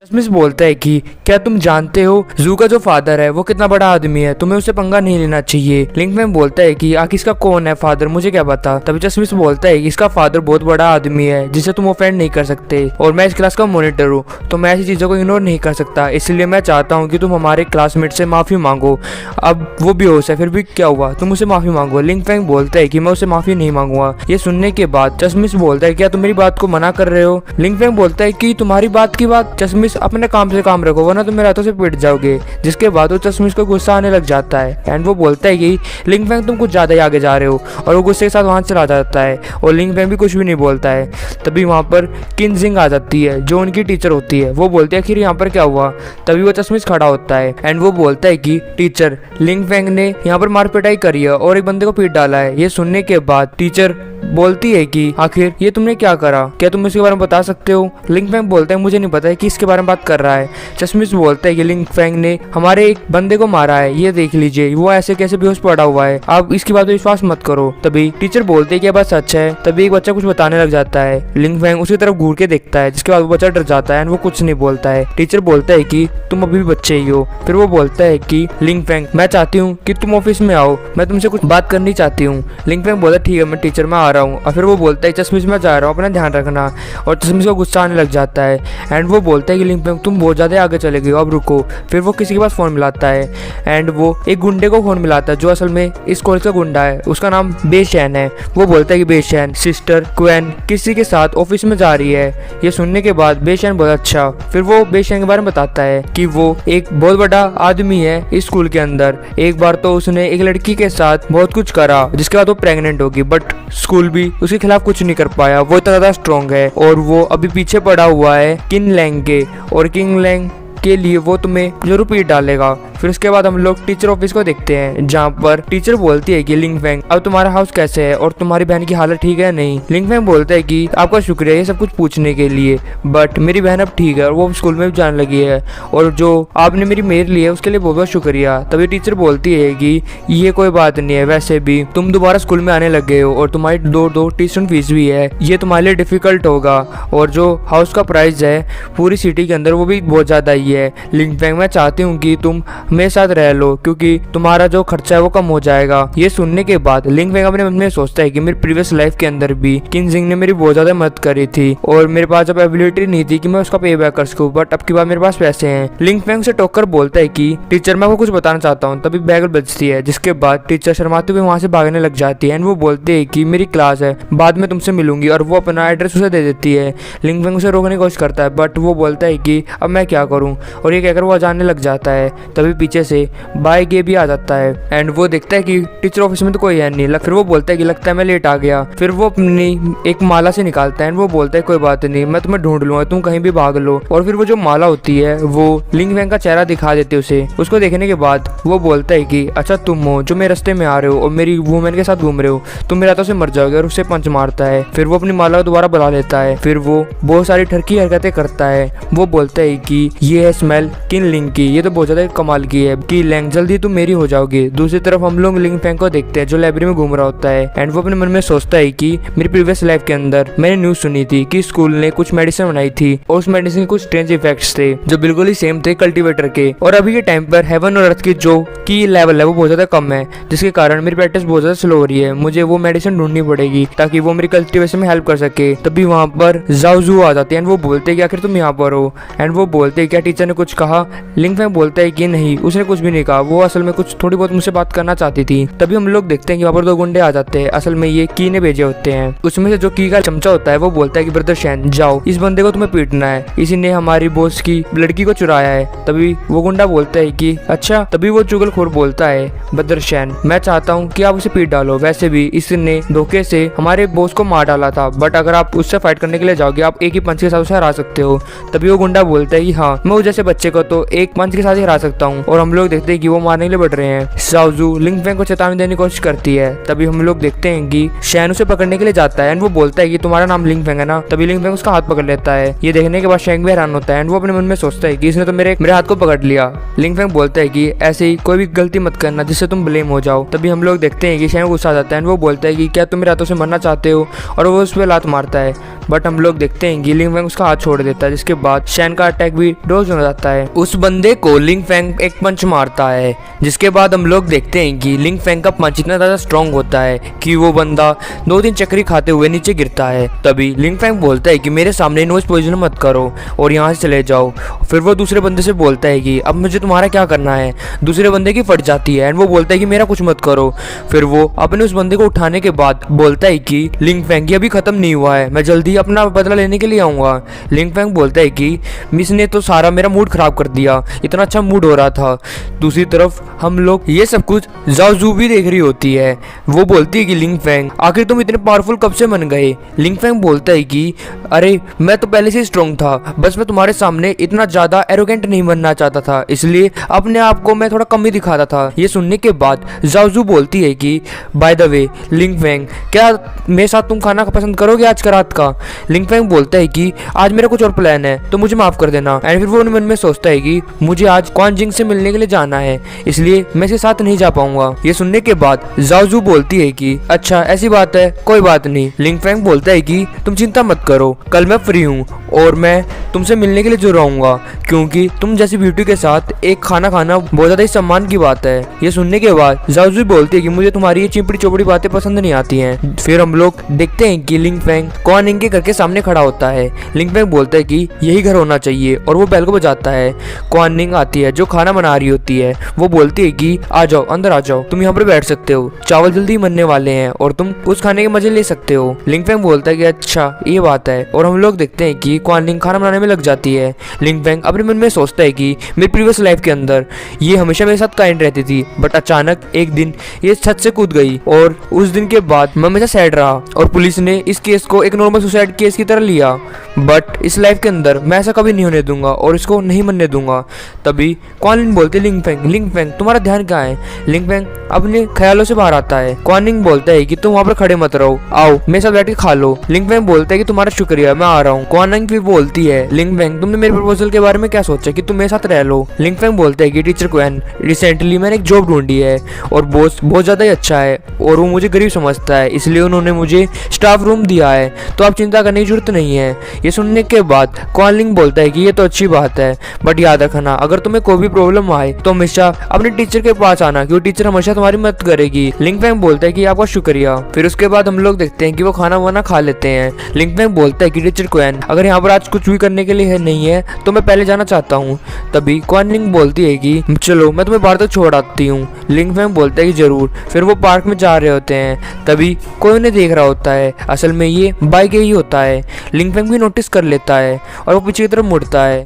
Speaker 1: चश्मिश बोलता है कि क्या तुम जानते हो जू का जो फादर है वो कितना बड़ा आदमी है, तुम्हें उससे पंगा नहीं लेना चाहिए। लिंग फेंग बोलता है कि आखिर इसका कौन है फादर, मुझे क्या पता। तभी चश्मिश बोलता है कि इसका फादर बहुत बड़ा आदमी है जिसे तुम ऑफेंड नहीं कर सकते, और मैं इस क्लास का मॉनिटर हूँ तो मैं ऐसी चीजों को इग्नोर नहीं कर सकता, इसलिए मैं चाहता हूँ कि तुम हमारे क्लासमेट से माफी मांगो। अब वो बेहोश है फिर भी क्या हुआ, तुम उसे माफी मांगो। लिंग फेंग बोलता है कि मैं उसे माफी नहीं मांगूंगा। ये सुनने के बाद चश्मिश बोलता है क्या तुम मेरी बात को मना कर रहे हो? लिंग फेंग बोलता है कि तुम्हारी बात की बात। चश्मिश अपने काम से काम रखो वरना तुम मेरे हाथों से पिट जाओगे। जिसके बाद वो चश्मिश को गुस्सा आने लग जाता है एंड वो बोलता है कि लिंग फेंग तुम कुछ ज्यादा ही आगे जा रहे हो, और वो गुस्से के साथ वहां चला जाता है और लिंग फेंग भी कुछ भी नहीं बोलता है। तभी वहां पर किन जिंग आ जाती है जो उनकी टीचर होती है। वो बोलती है आखिर यहाँ पर क्या हुआ। तभी वो चश्मिश खड़ा होता है एंड वो बोलता है कि टीचर लिंग फेंग ने यहाँ पर मार पिटाई करी है और एक बंदे को पीट डाला है। ये सुनने के बाद टीचर बोलती है कि आखिर ये तुमने क्या करा, क्या तुम इसके बारे में बता सकते हो? लिंग फेंग बोलता है मुझे नहीं पता है कि इसके बारे में में बात कर रहा है। चश्मिश बोलता है कि लिंग फेंग ने हमारे एक बंदे को मारा है, ये देख लीजिए, वो ऐसे कैसे बेहोश पड़ा हुआ है, आप इसकी बात पर विश्वास मत करो। तभी टीचर बोलते हैं कि बात सच है। तभी एक बच्चा कुछ बताने लग जाता है। लिंग फेंग उसकी तरफ घूर के देखता है, जिसके बाद वो बच्चा डर जाता है और वो कुछ नहीं बोलता है। टीचर बोलता है कि तुम अभी भी बच्चे ही हो। फिर वो बोलता है कि लिंग फेंग मैं चाहती हूँ कि तुम ऑफिस में आओ, मैं तुमसे कुछ बात करनी चाहती हूँ। लिंग फेंग बोलता है ठीक है मैं टीचर मैं आ रहा हूँ। और फिर वो बोलता है चश्मिश मैं जा रहा हूँ, अपना ध्यान रखना। और चश्मिश को गुस्सा आने लग जाता है एंड वो बोलता है कि लिंग फेंग तुम बहुत ज़्यादा आगे चले गए हो, अब रुको। फिर वो किसी के पास फ़ोन मिलाता है एंड वो एक गुंडे को फ़ोन मिलाता है जो असल में इस कॉलेज का गुंडा है, उसका नाम बेशैन है। वो बोलता है कि बेशैन सिस्टर क्वेन किसी के साथ ऑफिस में जा रही है। ये सुनने के बाद बेशैन बहुत अच्छा। फिर वो बेशैन के बारे में बताता है कि वो एक बहुत बड़ा आदमी है इस स्कूल के अंदर। एक बार तो उसने एक लड़की के साथ बहुत कुछ करा जिसके बाद वो प्रेग्नेंट होगी, बट स्कूल भी उसके खिलाफ कुछ नहीं कर पाया, वो इतना ज्यादा स्ट्रॉन्ग है। और वो अभी पीछे पड़ा हुआ है किंग लैंग के, और किंग लैंग के लिए वो तुम्हें जरूर पीट डालेगा। फिर उसके बाद हम लोग टीचर ऑफिस को देखते हैं, जहाँ पर टीचर बोलती है कि लिंग फेंग अब तुम्हारा हाउस कैसे है और तुम्हारी बहन की हालत ठीक है नहीं। लिंग फेंग बोलता है कि आपका शुक्रिया ये सब कुछ पूछने के लिए, बट मेरी बहन अब ठीक है और वो स्कूल में भी जाने लगी है, और जो आपने मेरी मेयर ली है उसके लिए बहुत बहुत शुक्रिया। तभी टीचर बोलती है कि ये कोई बात नहीं है, वैसे भी तुम दोबारा स्कूल में आने लग गए हो और तुम्हारी दो ट्यूशन फीस भी है, ये तुम्हारे लिए डिफिकल्ट होगा। और जो हाउस का प्राइस है पूरी सिटी के अंदर वो भी बहुत ज़्यादा ही है। लिंग फेंग मैं चाहती हूँ कि तुम मेरे साथ रह लो क्योंकि तुम्हारा जो खर्चा है वो कम हो जाएगा। ये सुनने के बाद लिंग फेंग अपने मन में सोचता है कि मेरी प्रीवियस लाइफ के अंदर भी किंग जिंग ने मेरी बहुत ज्यादा मदद करी थी और मेरे पास जब एबिलिटी नहीं थी कि मैं उसका पे बैक कर सकूं, बट अब की बार मेरे पास पैसे हैं। लिंग फेंग से टोकर बोलता है कि टीचर मैं आपको कुछ बताना चाहता हूँ। तभी बैगल बजती है, जिसके बाद टीचर शर्माते हुए वहाँ से भागने लग जाती है एंड वो बोलते है कि मेरी क्लास है, बाद में तुमसे मिलूंगी, और वो अपना एड्रेस उसे दे देती है। लिंग फेंग उसे रोकने की कोशिश करता है, बट वो बोलता है कि अब मैं क्या करूँ, और ये कहकर वो जाने लग जाता है। तभी पीछे से बाय गे भी आ जाता है एंड वो देखता है कि टीचर ऑफिस में तो कोई है नहीं। फिर वो बोलता है कि लगता है मैं लेट आ गया। फिर वो अपनी एक माला से निकालता है एंड वो बोलता है कोई बात नहीं, मैं तुम्हें ढूंढ लूंगा, तुम कहीं भी भाग लो। और फिर वो जो माला होती है वो लिंग फेंग का चेहरा दिखा देते उसे। उसको देखने के बाद वो बोलता है कि अच्छा तुम हो जो मेरे रास्ते में आ रहे हो और मेरी वुमेन के साथ घूम रहे हो, तुम मेरे हाथों से मर जाओगे, और उसे पंच मारता है। फिर वो अपनी माला को दोबारा बुला लेता है। फिर वो बहुत सारी ठरकी हरकतें करता है। वो बोलता है कि ये है स्मेल किंग लिंग की, ये तो बहुत ज्यादा कमाल की है कि लैंग जल्दी तुम मेरी हो जाओगे। दूसरी तरफ हम लोग लिंग फेंग को देखते हैं जो लाइब्रेरी में घूम रहा होता है एंड वो अपने मन में सोचता है कि मेरी प्रीवियस लाइफ के अंदर मैंने न्यूज सुनी थी कि स्कूल ने कुछ मेडिसिन बनाई थी और उस मेडिसिन के कुछ स्ट्रेंज इफेक्ट्स थे जो बिल्कुल ही सेम थे कल्टीवेटर के, और अभी के टाइम पर हेवन और अर्थ की जो की लेवल है वो बहुत ज्यादा कम है, जिसके कारण मेरी प्रैक्टिस बहुत ज्यादा स्लो हो रही है। मुझे वो मेडिसिन ढूंढनी पड़ेगी ताकि वो मेरी कल्टीवेशन में हेल्प कर सके। तभी वहाँ पर जाओजू आ जाते हैं एंड वो बोलते हैं कि आखिर तुम यहाँ पर हो, एंड वो बोलते हैं क्या टीचर ने कुछ कहा। लिंग फेंग बोलता है कि नहीं उसने कुछ भी नहीं कहा, वो असल में कुछ थोड़ी बहुत मुझसे बात करना चाहती थी। तभी हम लोग देखते हैं कि वहाँ पर दो गुंडे आ जाते हैं, असल में ये की ने भेजे होते हैं। उसमें से जो की का चमचा होता है वो बोलता है कि ब्रदर शैन जाओ, इस बंदे को तुम्हें पीटना है, इसी ने हमारी बॉस की लड़की को चुराया है। तभी वो गुंडा बोलता है कि अच्छा। तभी वो चुगलखोर बोलता है ब्रदर शैन मैं चाहता हूँ कि आप उसे पीट डालो, वैसे भी इसने धोखे से हमारे बॉस को मार डाला था, बट अगर आप उससे फाइट करने के लिए जाओगे आप एक ही पंच के साथ उसे हरा सकते हो। तभी वो गुंडा बोलता है कि हाँ मैं उस जैसे बच्चे को तो एक पंच के साथ ही हरा सकता हूँ, और हम लोग देखते हैं कि वो मारने के लिए बढ़ रहे हैं। जाओजू लिंग फेंग को चेतावनी देने की कोशिश करती है। तभी हम लोग देखते हैं कि शैन उसे पकड़ने के लिए जाता है एंड वो बोलता है कि तुम्हारा नाम लिंग फेंग है ना। तभी लिंग फेंग उसका हाथ पकड़ लेता है। ये देखने के बाद शैन भी हैरान होता है एंड वो अपने मन में सोचता है कि इसने तो मेरे हाथ को पकड़ लिया। लिंग फेंग बोलता है कि ऐसे ही कोई भी गलती मत करना जिससे तुम ब्लेम हो जाओ। तभी हम लोग देखते हैं कि शैन गुस्सा आ जाता है एंड वो बोलता है कि क्या तुम मेरे हाथों से मरना चाहते हो, और वो उस पर लात मारता है, बट हम लोग देखते हैं कि लिंग फेंग उसका हाथ छोड़ देता है, जिसके बाद शैन का अटैक भी डोज हो जाता है। उस बंदे को लिंग फेंग एक पंच मारता है, जिसके बाद हम लोग देखते हैं कि लिंग फेंग का पंच इतना ज्यादा स्ट्रॉन्ग होता है कि वो बंदा 2-3 चक्री खाते हुए नीचे गिरता है। तभी लिंग फेंग बोलता है कि मेरे सामने नोज पोजीशन मत करो और यहाँ से चले जाओ। फिर वो दूसरे बंदे से बोलता है कि अब मुझे तुम्हारा क्या करना है। दूसरे बंदे की फट जाती है एंड वो बोलता है कि मेरा कुछ मत करो। फिर वो अपने उस बंदे को उठाने के बाद बोलता है कि लिंग फेंग अभी खत्म नहीं हुआ है, मैं जल्दी अपना बदला लेने के लिए आऊंगा। लिंग फेंग बोलता है कि मिस ने तो सारा मेरा मूड खराब कर दिया, इतना अच्छा मूड हो रहा था। दूसरी तरफ हम लोग ये सब कुछ जाओजू भी देख रही होती है। वो बोलती है कि लिंग फेंग आखिर तुम इतने पावरफुल कब से बन गए। लिंग फेंग बोलता है कि अरे मैं तो पहले से स्ट्रॉन्ग था, बस मैं तुम्हारे सामने इतना ज्यादा एरोगेंट नहीं बनना चाहता था, इसलिए अपने आप को मैं थोड़ा कम ही दिखाता था। ये सुनने के बाद जाओजू बोलती है कि बाय द वे लिंग फेंग क्या मेरे साथ तुम खाना पसंद करोगे आज का रात का। लिंग फेंग बोलता है कि आज मेरा कुछ और प्लान है तो मुझे माफ कर देना। एंड फिर वो मन में सोचता है कि मुझे आज क्वान जिंग से मिलने के लिए जाना है, इसलिए मैं इसके साथ नहीं जा पाऊंगा। ये सुनने के बाद जाओजू बोलती है कि अच्छा ऐसी बात है, कोई बात नहीं। लिंग फेंग बोलता है कि तुम चिंता मत करो, कल मैं फ्री हूँ और मैं तुमसे मिलने के लिए जरूर आऊंगा, क्योंकि तुम जैसी ब्यूटी के साथ एक खाना खाना बहुत ज्यादा ही सम्मान की बात है। ये सुनने के बाद जाओजू बोलती है कि मुझे तुम्हारी ये चिपड़ी चोपड़ी बातें पसंद नहीं आती हैं। फिर हम लोग देखते हैं कि लिंग फेंग क्वान जिंग के घर के सामने खड़ा होता है। लिंग फेंग बोलता है कि यही घर होना चाहिए और वो बेल को बजाता है। क्वान जिंग आती है जो खाना बना रही होती है। वो बोलती है कि आ जाओ, अंदर आ जाओ, तुम यहाँ पर बैठ सकते हो, चावल जल्दी बनने वाले हैं और तुम उस खाने के मजे ले सकते हो। लिंग फेंग बोलता है कि अच्छा ये बात है, और हम लोग देखते हैं कि क्वान जिंग खाना बनाने में लग जाती है। लिंग फेंग अपने मन में सोचता है कि मेरी प्रीवियस लाइफ के अंदर ये हमेशा मेरे साथ काइंड रहती थी, बट अचानक एक दिन ये छत से कूद गई और उस दिन के बाद मैं हमेशा सैड रहा और पुलिस ने इस केस को एक नॉर्मल सुसाइड केस की तरह लिया। बट इस लाइफ के अंदर मैं ऐसा कभी नहीं होने दूंगा और इसको नहीं मनने दूंगा। तभी क्वान जिंग बोलते लिंग फेंग तुम्हारा ध्यान कहाँ है? लिंग फेंग अपने ख्यालों से बाहर आता है। क्वान जिंग बोलता है कि तुम वहाँ पर खड़े मत रहो, आओ मेरे साथ बैठ के खा लो। लिंग फेंग बोलता है कि तुम्हारा शुक्रिया, मैं आ रहा हूँ। क्वान जिंग भी बोलती है लिंग फेंग तुमने मेरे प्रपोजल के बारे में क्या सोचा कि तुम मेरे साथ रह लो? लिंग फेंग बोलता है कि टीचर क्वान रिसेंटली मैंने एक जॉब ढूंढी है और बॉस बहुत ज्यादा ही अच्छा है और वो मुझे गरीब समझता है, इसलिए उन्होंने मुझे स्टाफ रूम दिया है, तो आप चिंता करने की जरूरत नहीं है। ये सुनने के बाद क्वान जिंग बोलता है कि ये तो अच्छी बात है, बट याद रखना अगर तुम्हें कोई भी प्रॉब्लम आए तो हमेशा अपने टीचर के पास आना, क्योंकि टीचर हमेशा तुम्हारी मदद करेगी। लिंग फेंग बोलता है कि आपका शुक्रिया। फिर उसके बाद हम लोग देखते हैं कि वो खाना वाना खा लेते हैं। लिंग फेंग बोलता है कि टीचर क्वान अगर यहाँ पर आज कुछ भी करने के लिए नहीं है तो मैं पहले जाना चाहता हूँ। तभी क्वान जिंग बोलती है कि चलो मैं तुम्हें बाहर तक छोड़ आती हूँ। लिंग फेंग बोलता है कि जरूर। फिर वो पार्क में जा रहे होते हैं, तभी कोई उन्हें देख रहा होता है, असल में ये बाइक ही होता है। लिंग फेंग भी नोटिस कर लेता है और वो पीछे की तरफ मुड़ता है।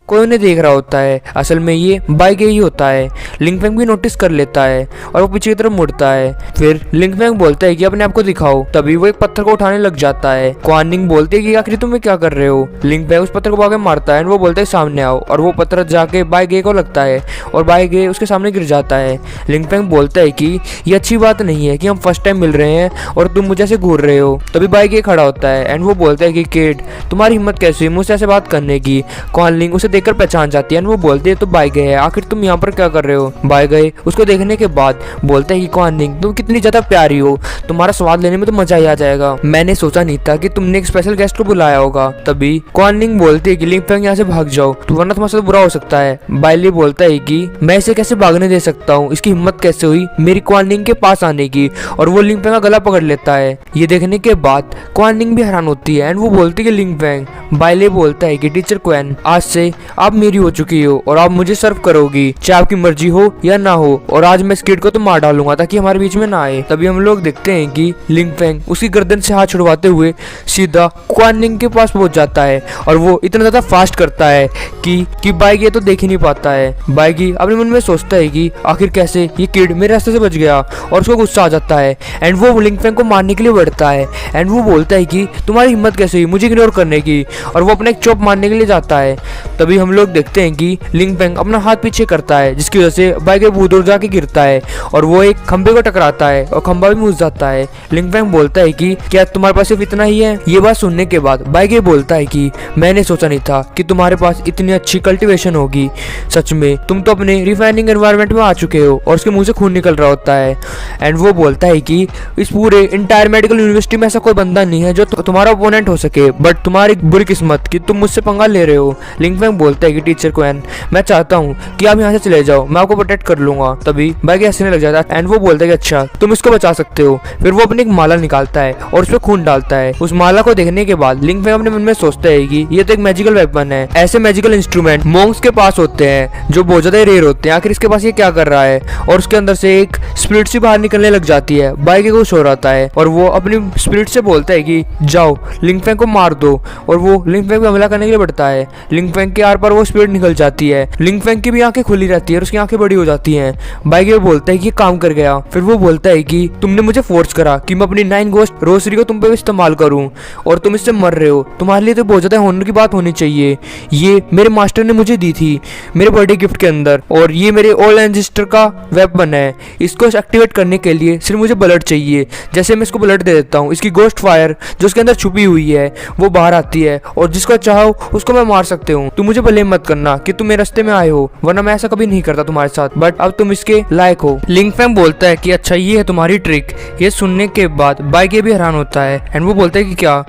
Speaker 1: कोई उन्हें देख रहा होता है, असल में ये बाइक ही होता है। लिंग फेंग भी नोटिस कर लेता है और वो पीछे की तरफ मुड़ता है। फिर लिंग फेंग बोलता है कि अपने आप को दिखाओ, तभी वो एक पत्थर को उठाने लग जाता है। क्वान जिंग बोलती है कि आखिर तुम क्या कर रहे हो? लिंग फेंग उस पत्थर को आगे मारता है और वो बोलता है सामने आओ, और वो पत्थर जाके बाइक को लगता है और बाइक उसके सामने गिर जाता है। लिंग फेंग बोलता है कि ये अच्छी बात नहीं है कि हम फर्स्ट टाइम मिल रहे हैं और तुम मुझे ऐसे घूर रहे हो। तभी बाइक खड़ा होता है एंड वो बोलता है कि किड तुम्हारी हिम्मत कैसी हुई मुझसे ऐसे बात करने की? क्वान जिंग उसे देखकर पहचान जाती है। वो बोलते है तो बाय गए है, आखिर तुम यहाँ पर क्या कर रहे हो? बाय गए उसको देखने के बाद बोलते है कि क्वान जिंग तुम कितनी ज्यादा प्यारी हो, तुम्हारा स्वाद लेने में तो मजा ही आ जाएगा। मैंने सोचा नहीं था कि तुमने एक स्पेशल गेस्ट को बुलाया होगा। तभी क्वान जिंग बोलती है कि लिंग फेंग यहाँ से भाग जाओ, तो वरना तुम्हारे साथ बुरा हो सकता है। बायली बोलता है कि मैं इसे कैसे भागने दे सकता हूँ, इसकी हिम्मत कैसे हुई मेरी क्वान जिंग के पास आने की, और वो लिंग फेंग का गला पकड़ लेता है। ये देखने के बाद क्वान जिंग भी हैरान होती है एंड वो बोलती है कि लिंग फेंग। बायले बोलता है कि टीचर क्वान आज से आप मेरी हो चुकी हो और आप मुझे सर्व करोगी, चाहे आपकी मर्जी हो या ना हो, और आज मैं इस किड को तो मार डालूंगा ताकि हमारे बीच में ना आए। तभी हम लोग देखते हैं कि लिंग फेंग उसकी गर्दन से हाथ छुड़वाते हुए सीधा क्वान जिंग के पास पहुंच जाता है और वो इतना ज्यादा फास्ट करता है कि बाइक ये तो देख ही नहीं पाता है। बाइक अपने मन में सोचता है कि आखिर कैसे ये किड मेरे रास्ते से बच गया, और उसको गुस्सा आ जाता है एंड वो लिंग फेंग को मारने के लिए बढ़ता है एंड वो बोलता है कि तुम्हारी हिम्मत कैसे हुई मुझे इग्नोर करने की, और वो अपना एक चॉप मारने के लिए जाता है। तभी हम लोग देखते हैं कि लिंग फेंग अपना हाथ पीछे करता है, जिसकी वजह से बाइक बहुत दूर जाके गिरता है और वो एक खंबे को टकराता है और खंबा भी मुझ जाता है। लिंग फेंग बोलता है कि क्या तुम्हारे पास सिर्फ इतना ही है? ये बात सुनने के बाद बाइक बोलता है कि मैंने सोचा नहीं था कि तुम्हारे पास इतनी अच्छी कल्टीवेशन होगी, सच में तुम तो अपने रिफाइनिंग एनवायरनमेंट में आ चुके हो। और उसके मुंह से खून निकल रहा होता है एंड वो बोलता है कि इस पूरे इंटायर मेडिकल यूनिवर्सिटी में ऐसा कोई बंदा नहीं है जो तुम्हारा ओपोनेंट हो सके, बट तुम्हारी बुरी किस्मत कि तुम मुझसे पंगा ले रहे हो। लिंग फेंग बोलता है कि टीचर क्वान मैं चाहता हूँ कि आप यहाँ से चले जाओ, मैं आपको प्रोटेक्ट कर लूंगा। तभी बाइक हंसने लग जाता है एंड वो बोलता है कि अच्छा तुम इसको बचा सकते हो। फिर वो अपनी एक माला निकालता है और उसमें खून डालता है। उस माला को देखने के बाद लिंग फेंग अपने मन में सोचता है कि ये तो एक मैजिकल वेपन है। ऐसे मैजिकल इंस्ट्रूमेंट मॉन्क्स के पास होते हैं जो बहुत ज्यादा रेयर होते हैं, आखिर इसके पास ये क्या कर रहा है? और उसके अंदर से एक स्पिरिट सी बाहर निकलने लग जाती है। बाइक को शोर आता है और वो अपनी स्पिरिट से बोलता है कि जाओ लिंग फेंग को मार दो, और वो लिंग फेंग पे हमला करने के लिए बढ़ता है। लिंग फेंग के बार बार वो स्पीड निकल जाती है। लिंग फेंग की भी आंखें खुली रहती है और उसकी आंखें बड़ी हो जाती हैं। बाई गेबी बोलता है कि ये काम कर गया। फिर वो बोलता है कि तुमने मुझे फोर्स करा कि मैं अपनी 9 घोस्ट रोसरी को तुम पे इस्तेमाल करूं और तुम इससे मर रहे हो। तुम्हारे लिए तो बहुत ज्यादा होनर की बात होनी चाहिए। ये मेरे मास्टर ने मुझे दी थी मेरे बर्थडे गिफ्ट के अंदर और ये मेरे ओल्ड एंसेस्टर का वेपन है। इसको एक्टिवेट करने के लिए सिर्फ मुझे ब्लड चाहिए। जैसे मैं इसको ब्लड दे देता हूँ, इसकी गोस्ट फायर जो उसके अंदर छुपी हुई है वो बाहर आती है और जिसको चाहो उसको मैं मार सकते हूँ। तुम मुझे ब्लेम मत करना कि तुम मेरे रास्ते में आए हो, वरना मैं ऐसा कभी नहीं करता तुम्हारे साथ, बट अब तुम इसके लायक हो। लिंग फेंग बोलता है कि अच्छा ये है तुम्हारी ट्रिक। ये सुनने के बाद बाई गेबी भी हैरान होता है एंड वो बोलता है कि क्या।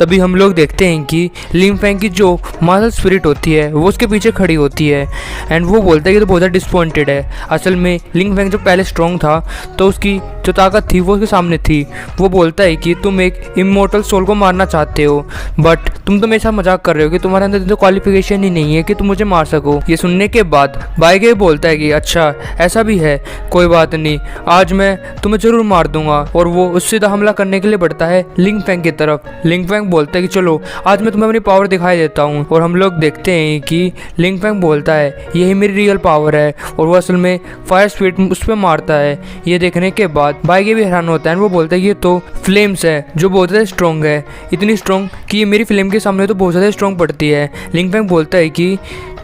Speaker 1: तभी हम लोग देखते हैं कि लिंग फेंग की जो मार्शल स्पिरिट होती है वो उसके पीछे खड़ी होती है एंड वो बोलता है कि तो बहुत ज़्यादा डिसअपॉइंटेड है। असल में लिंग फेंग जो पहले स्ट्रॉन्ग था तो उसकी जो ताकत थी वो उसके सामने थी। वो बोलता है कि तुम एक इमोर्टल सोल को मारना चाहते हो, बट तुम तो मेरे साथ मजाक कर रहे हो कि तुम्हारे अंदर तो क्वालिफिकेशन ही नहीं है कि तुम मुझे मार सको। ये सुनने के बाद बाई गेबी बोलता है कि अच्छा ऐसा भी है, कोई बात नहीं, आज मैं तुम्हें जरूर मार दूंगा। और वो उससे सीधा हमला करने के लिए बढ़ता है लिंग फेंग की तरफ। लिंग फेंग बोलता है कि चलो आज मैं तुम्हें अपनी पावर दिखाई देता हूँ। और हम लोग देखते हैं कि लिंग फेंग बोलता है यही मेरी रियल पावर है और वो असल में फायर स्पीड उस पर मारता है। ये देखने के बाद बाई गेबी भी हैरान होता है। वो बोलता है ये तो फ्लेम्स है जो बहुत ज़्यादा स्ट्रॉन्ग है, इतनी स्ट्रॉन्ग कि ये मेरी फ्लेम के सामने तो बहुत ज़्यादा स्ट्रॉन्ग पड़ती है। लिंग फेंग बोलता है कि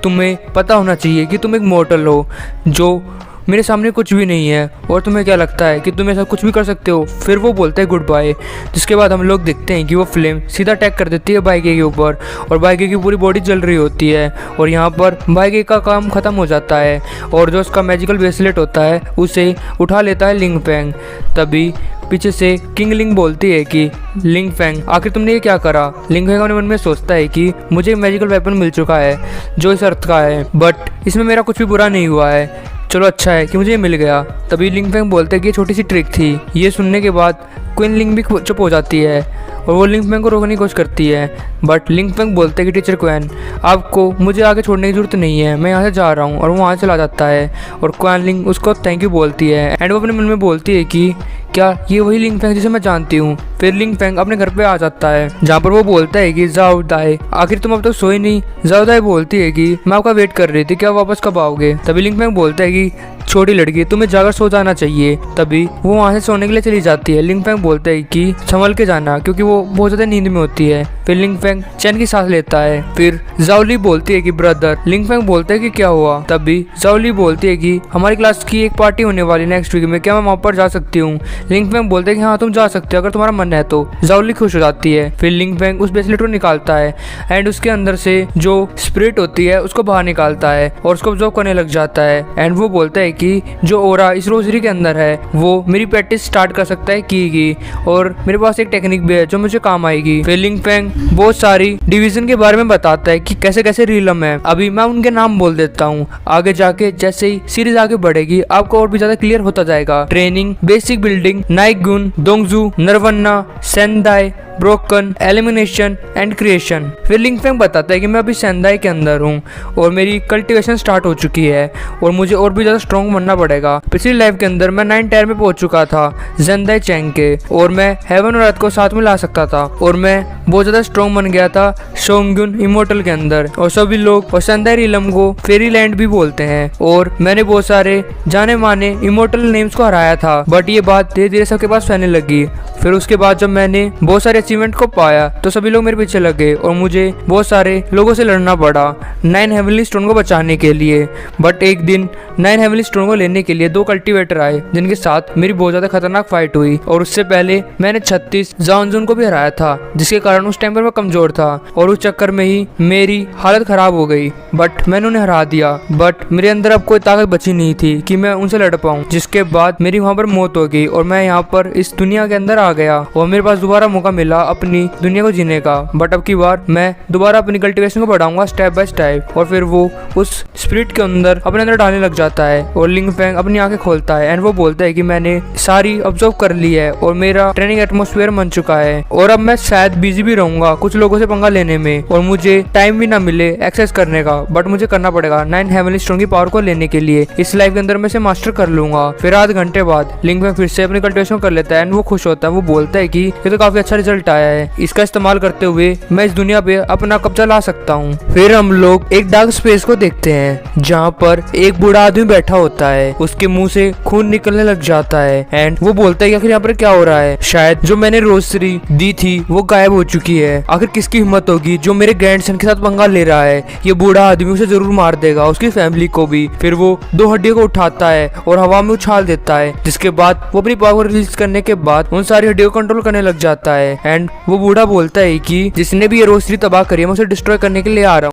Speaker 1: तुम्हें पता होना चाहिए कि तुम एक मॉर्टल हो जो मेरे सामने कुछ भी नहीं है और तुम्हें क्या लगता है कि तुम ऐसा कुछ भी कर सकते हो। फिर वो बोलता है गुड बाय, जिसके बाद हम लोग देखते हैं कि वो फ्लेम सीधा अटैक कर देती है बाई गेबी के ऊपर और बाई गेबी की पूरी बॉडी जल रही होती है और यहाँ पर बाई गेबी का काम खत्म हो जाता है और जो उसका मैजिकल ब्रेसलेट होता है उसे उठा लेता है लिंग फेंग। तभी पीछे से किंग लिंग बोलती है कि लिंग फेंग आखिर तुमने ये क्या करा। लिंग फेंग अपने मन में सोचता है कि मुझे एक मैजिकल वेपन मिल चुका है जो इस अर्थ का है, बट इसमें मेरा कुछ भी बुरा नहीं हुआ है, चलो अच्छा है कि मुझे ये मिल गया। तभी लिंग फेंग बोलते हैं कि ये छोटी सी ट्रिक थी। ये सुनने के बाद क्वीन लिंग भी चुप हो जाती है और वो लिंग फेंग को रोकने की कोशिश करती है, बट लिंग फेंग बोलते हैं कि टीचर क्वीन आपको मुझे आगे छोड़ने की जरूरत नहीं है, मैं यहाँ से जा रहा हूँ। और वो वहाँ चला जाता है और क्वीन लिंग उसको थैंक यू बोलती है एंड वो अपने मन में बोलती है कि क्या ये वही लिंग फेंग जिसे मैं जानती हूँ। फिर लिंग फेंग अपने घर पे आ जाता है जहाँ पर वो बोलता है कि जाओ दाई आखिर तुम अब तक सोए नहीं। जाओ दाई बोलती है कि मैं आपका वेट कर रही थी, क्या वापस कब आओगे। तभी लिंग फेंग बोलता है कि छोटी लड़की तुम्हें जाकर सो जाना चाहिए। तभी वो वहाँ से सोने के लिए चली जाती है। लिंग फेंग बोलता है कि संभल के जाना क्योंकि वो बहुत ज्यादा नींद में होती है। फिर लिंग फेंग चैन की सांस लेता है। फिर जाओली बोलती है कि ब्रदर। लिंग फेंग बोलता है कि क्या हुआ। तभी जाओली बोलती है कि हमारी क्लास की एक पार्टी होने वाली नेक्स्ट वीक में, क्या मैं वहाँ पर जा सकती हूँ। लिंग फेंग बोलते हैं कि हाँ तुम जा सकते हो अगर तुम्हारा मन है तो। जाओली खुश हो जाती है। फिर लिंग फेंग उस ब्रेसलेट को निकालता है एंड उसके अंदर से जो स्पिरिट होती है उसको बाहर निकालता है और उसको ऑब्जर्व करने लग जाता है एंड वो बोलता है कि जो ओरा इस रोजरी के अंदर है वो मेरी प्रैक्टिस स्टार्ट कर सकता है की और मेरे पास एक टेक्निक भी है जो मुझे काम आएगी। फिर लिंग फेंग बहुत सारी डिवीजन के बारे में बताता है कि कैसे कैसे रीलम है। अभी मैं उनके नाम बोल देता हूँ, आगे जाके जैसे ही सीरीज आगे बढ़ेगी आपको और भी ज्यादा क्लियर होता जाएगा। ट्रेनिंग, बेसिक बिल्डिंग, नाइगुन, दोंगजू, नरवन्ना, Sendai, broken, elimination and creation. फिर लिंग फेंग बताता है कि मैं अभी सेंदाई के अंदर हूँ और मेरी कल्टीवेशन स्टार्ट हो चुकी है और मुझे और भी ज़्यादा स्ट्रॉन्ग बनना पड़ेगा। पिछली लाइफ के अंदर मैं 9 टायर में पहुंच चुका था जेंदाई चैंग के और मैं हेवन और अर्थ को साथ में ला सकता था और मैं बहुत ज़्यादा स्ट्रॉन्ग बन गया था शोंगुन इमोर्टल के अंदर। और सभी लोग और सेंदाई रीलम को फेरी लैंड भी बोलते हैं और मैंने बहुत सारे जाने माने इमोर्टल नेम्स को हराया था, बट ये बात धीरे धीरे सबके पास फैलने लगी। फिर उसके बाद जब मैंने बहुत सारे अचीवमेंट को पाया तो सभी लोग मेरे पीछे लग गए और मुझे बहुत सारे लोगों से लड़ना पड़ा 9 हेवनली स्टोन को बचाने के लिए। बट एक दिन 9 हेवनली स्टोन को लेने के लिए 2 कल्टीवेटर आए जिनके साथ मेरी बहुत ज्यादा खतरनाक फाइट हुई और उससे पहले मैंने 36 जाओनजुन को भी हराया था, जिसके कारण उस टाइम पर मैं कमजोर था और उस चक्कर में ही मेरी हालत खराब हो गई। बट मैंने उन्हें हरा दिया, बट मेरे अंदर अब कोई ताकत बची नहीं थी कि मैं उनसे लड़ पाऊँ, जिसके बाद मेरी वहाँ पर मौत हो गई और मैं यहाँ पर इस दुनिया के अंदर आ गया और मेरे पास दोबारा मौका मिला अपनी दुनिया को जीने का। बट अब की बार मैं दोबारा अपनी कल्टीवेशन को बढ़ाऊंगा स्टेप बाय स्टेप। और फिर वो उस स्पिरिट के अंदर अपने अंदर डालने लग जाता है और लिंग फेंग अपनी आंखें खोलता है एंड वो बोलता है कि मैंने सारी ऑब्जर्व कर ली है और मेरा ट्रेनिंग एटमॉस्फेयर बन चुका है और अब मैं शायद बिजी भी रहूंगा कुछ लोगों से पंगा लेने में और मुझे टाइम भी ना मिले एक्सेस करने का, बट मुझे करना पड़ेगा 9 हेवनली स्टोन की पावर को लेने के लिए। इस लाइफ के अंदर मैं से मास्टर कर लूंगा। फिर आध घंटे बाद लिंग फेंग फिर से अपनी कल्टीवेशन कर लेता है एंड वो खुश होता है। वो बोलता है कि ये तो काफी अच्छा रिजल्ट आया है, इसका इस्तेमाल करते हुए मैं इस दुनिया पे अपना कब्जा ला सकता हूँ। फिर हम लोग एक डार्क स्पेस को देखते हैं जहाँ पर एक बूढ़ा आदमी बैठा होता है, उसके मुंह से खून निकलने लग जाता है एंड वो बोलता है कि आखिर यहाँ पर क्या हो रहा है, शायद जो मैंने रोसरी दी थी वो गायब हो चुकी है। आखिर किसकी हिम्मत होगी जो मेरे ग्रैंडसन के साथ पंगा ले रहा है, ये बूढ़ा आदमी उसे जरूर मार देगा, उसकी फैमिली को भी। फिर वो 2 हड्डियों को उठाता है और हवा में उछाल देता है, जिसके बाद वो अपनी पावर रिलीज करने के बाद उन सारी हड्डियों को कंट्रोल करने लग जाता है एंड वो बूढ़ा बोलता है कि जिसने भी ये रोसरी तबाह करी है मैं उसे डिस्ट्रॉय करने के लिए आ रहा हूँ,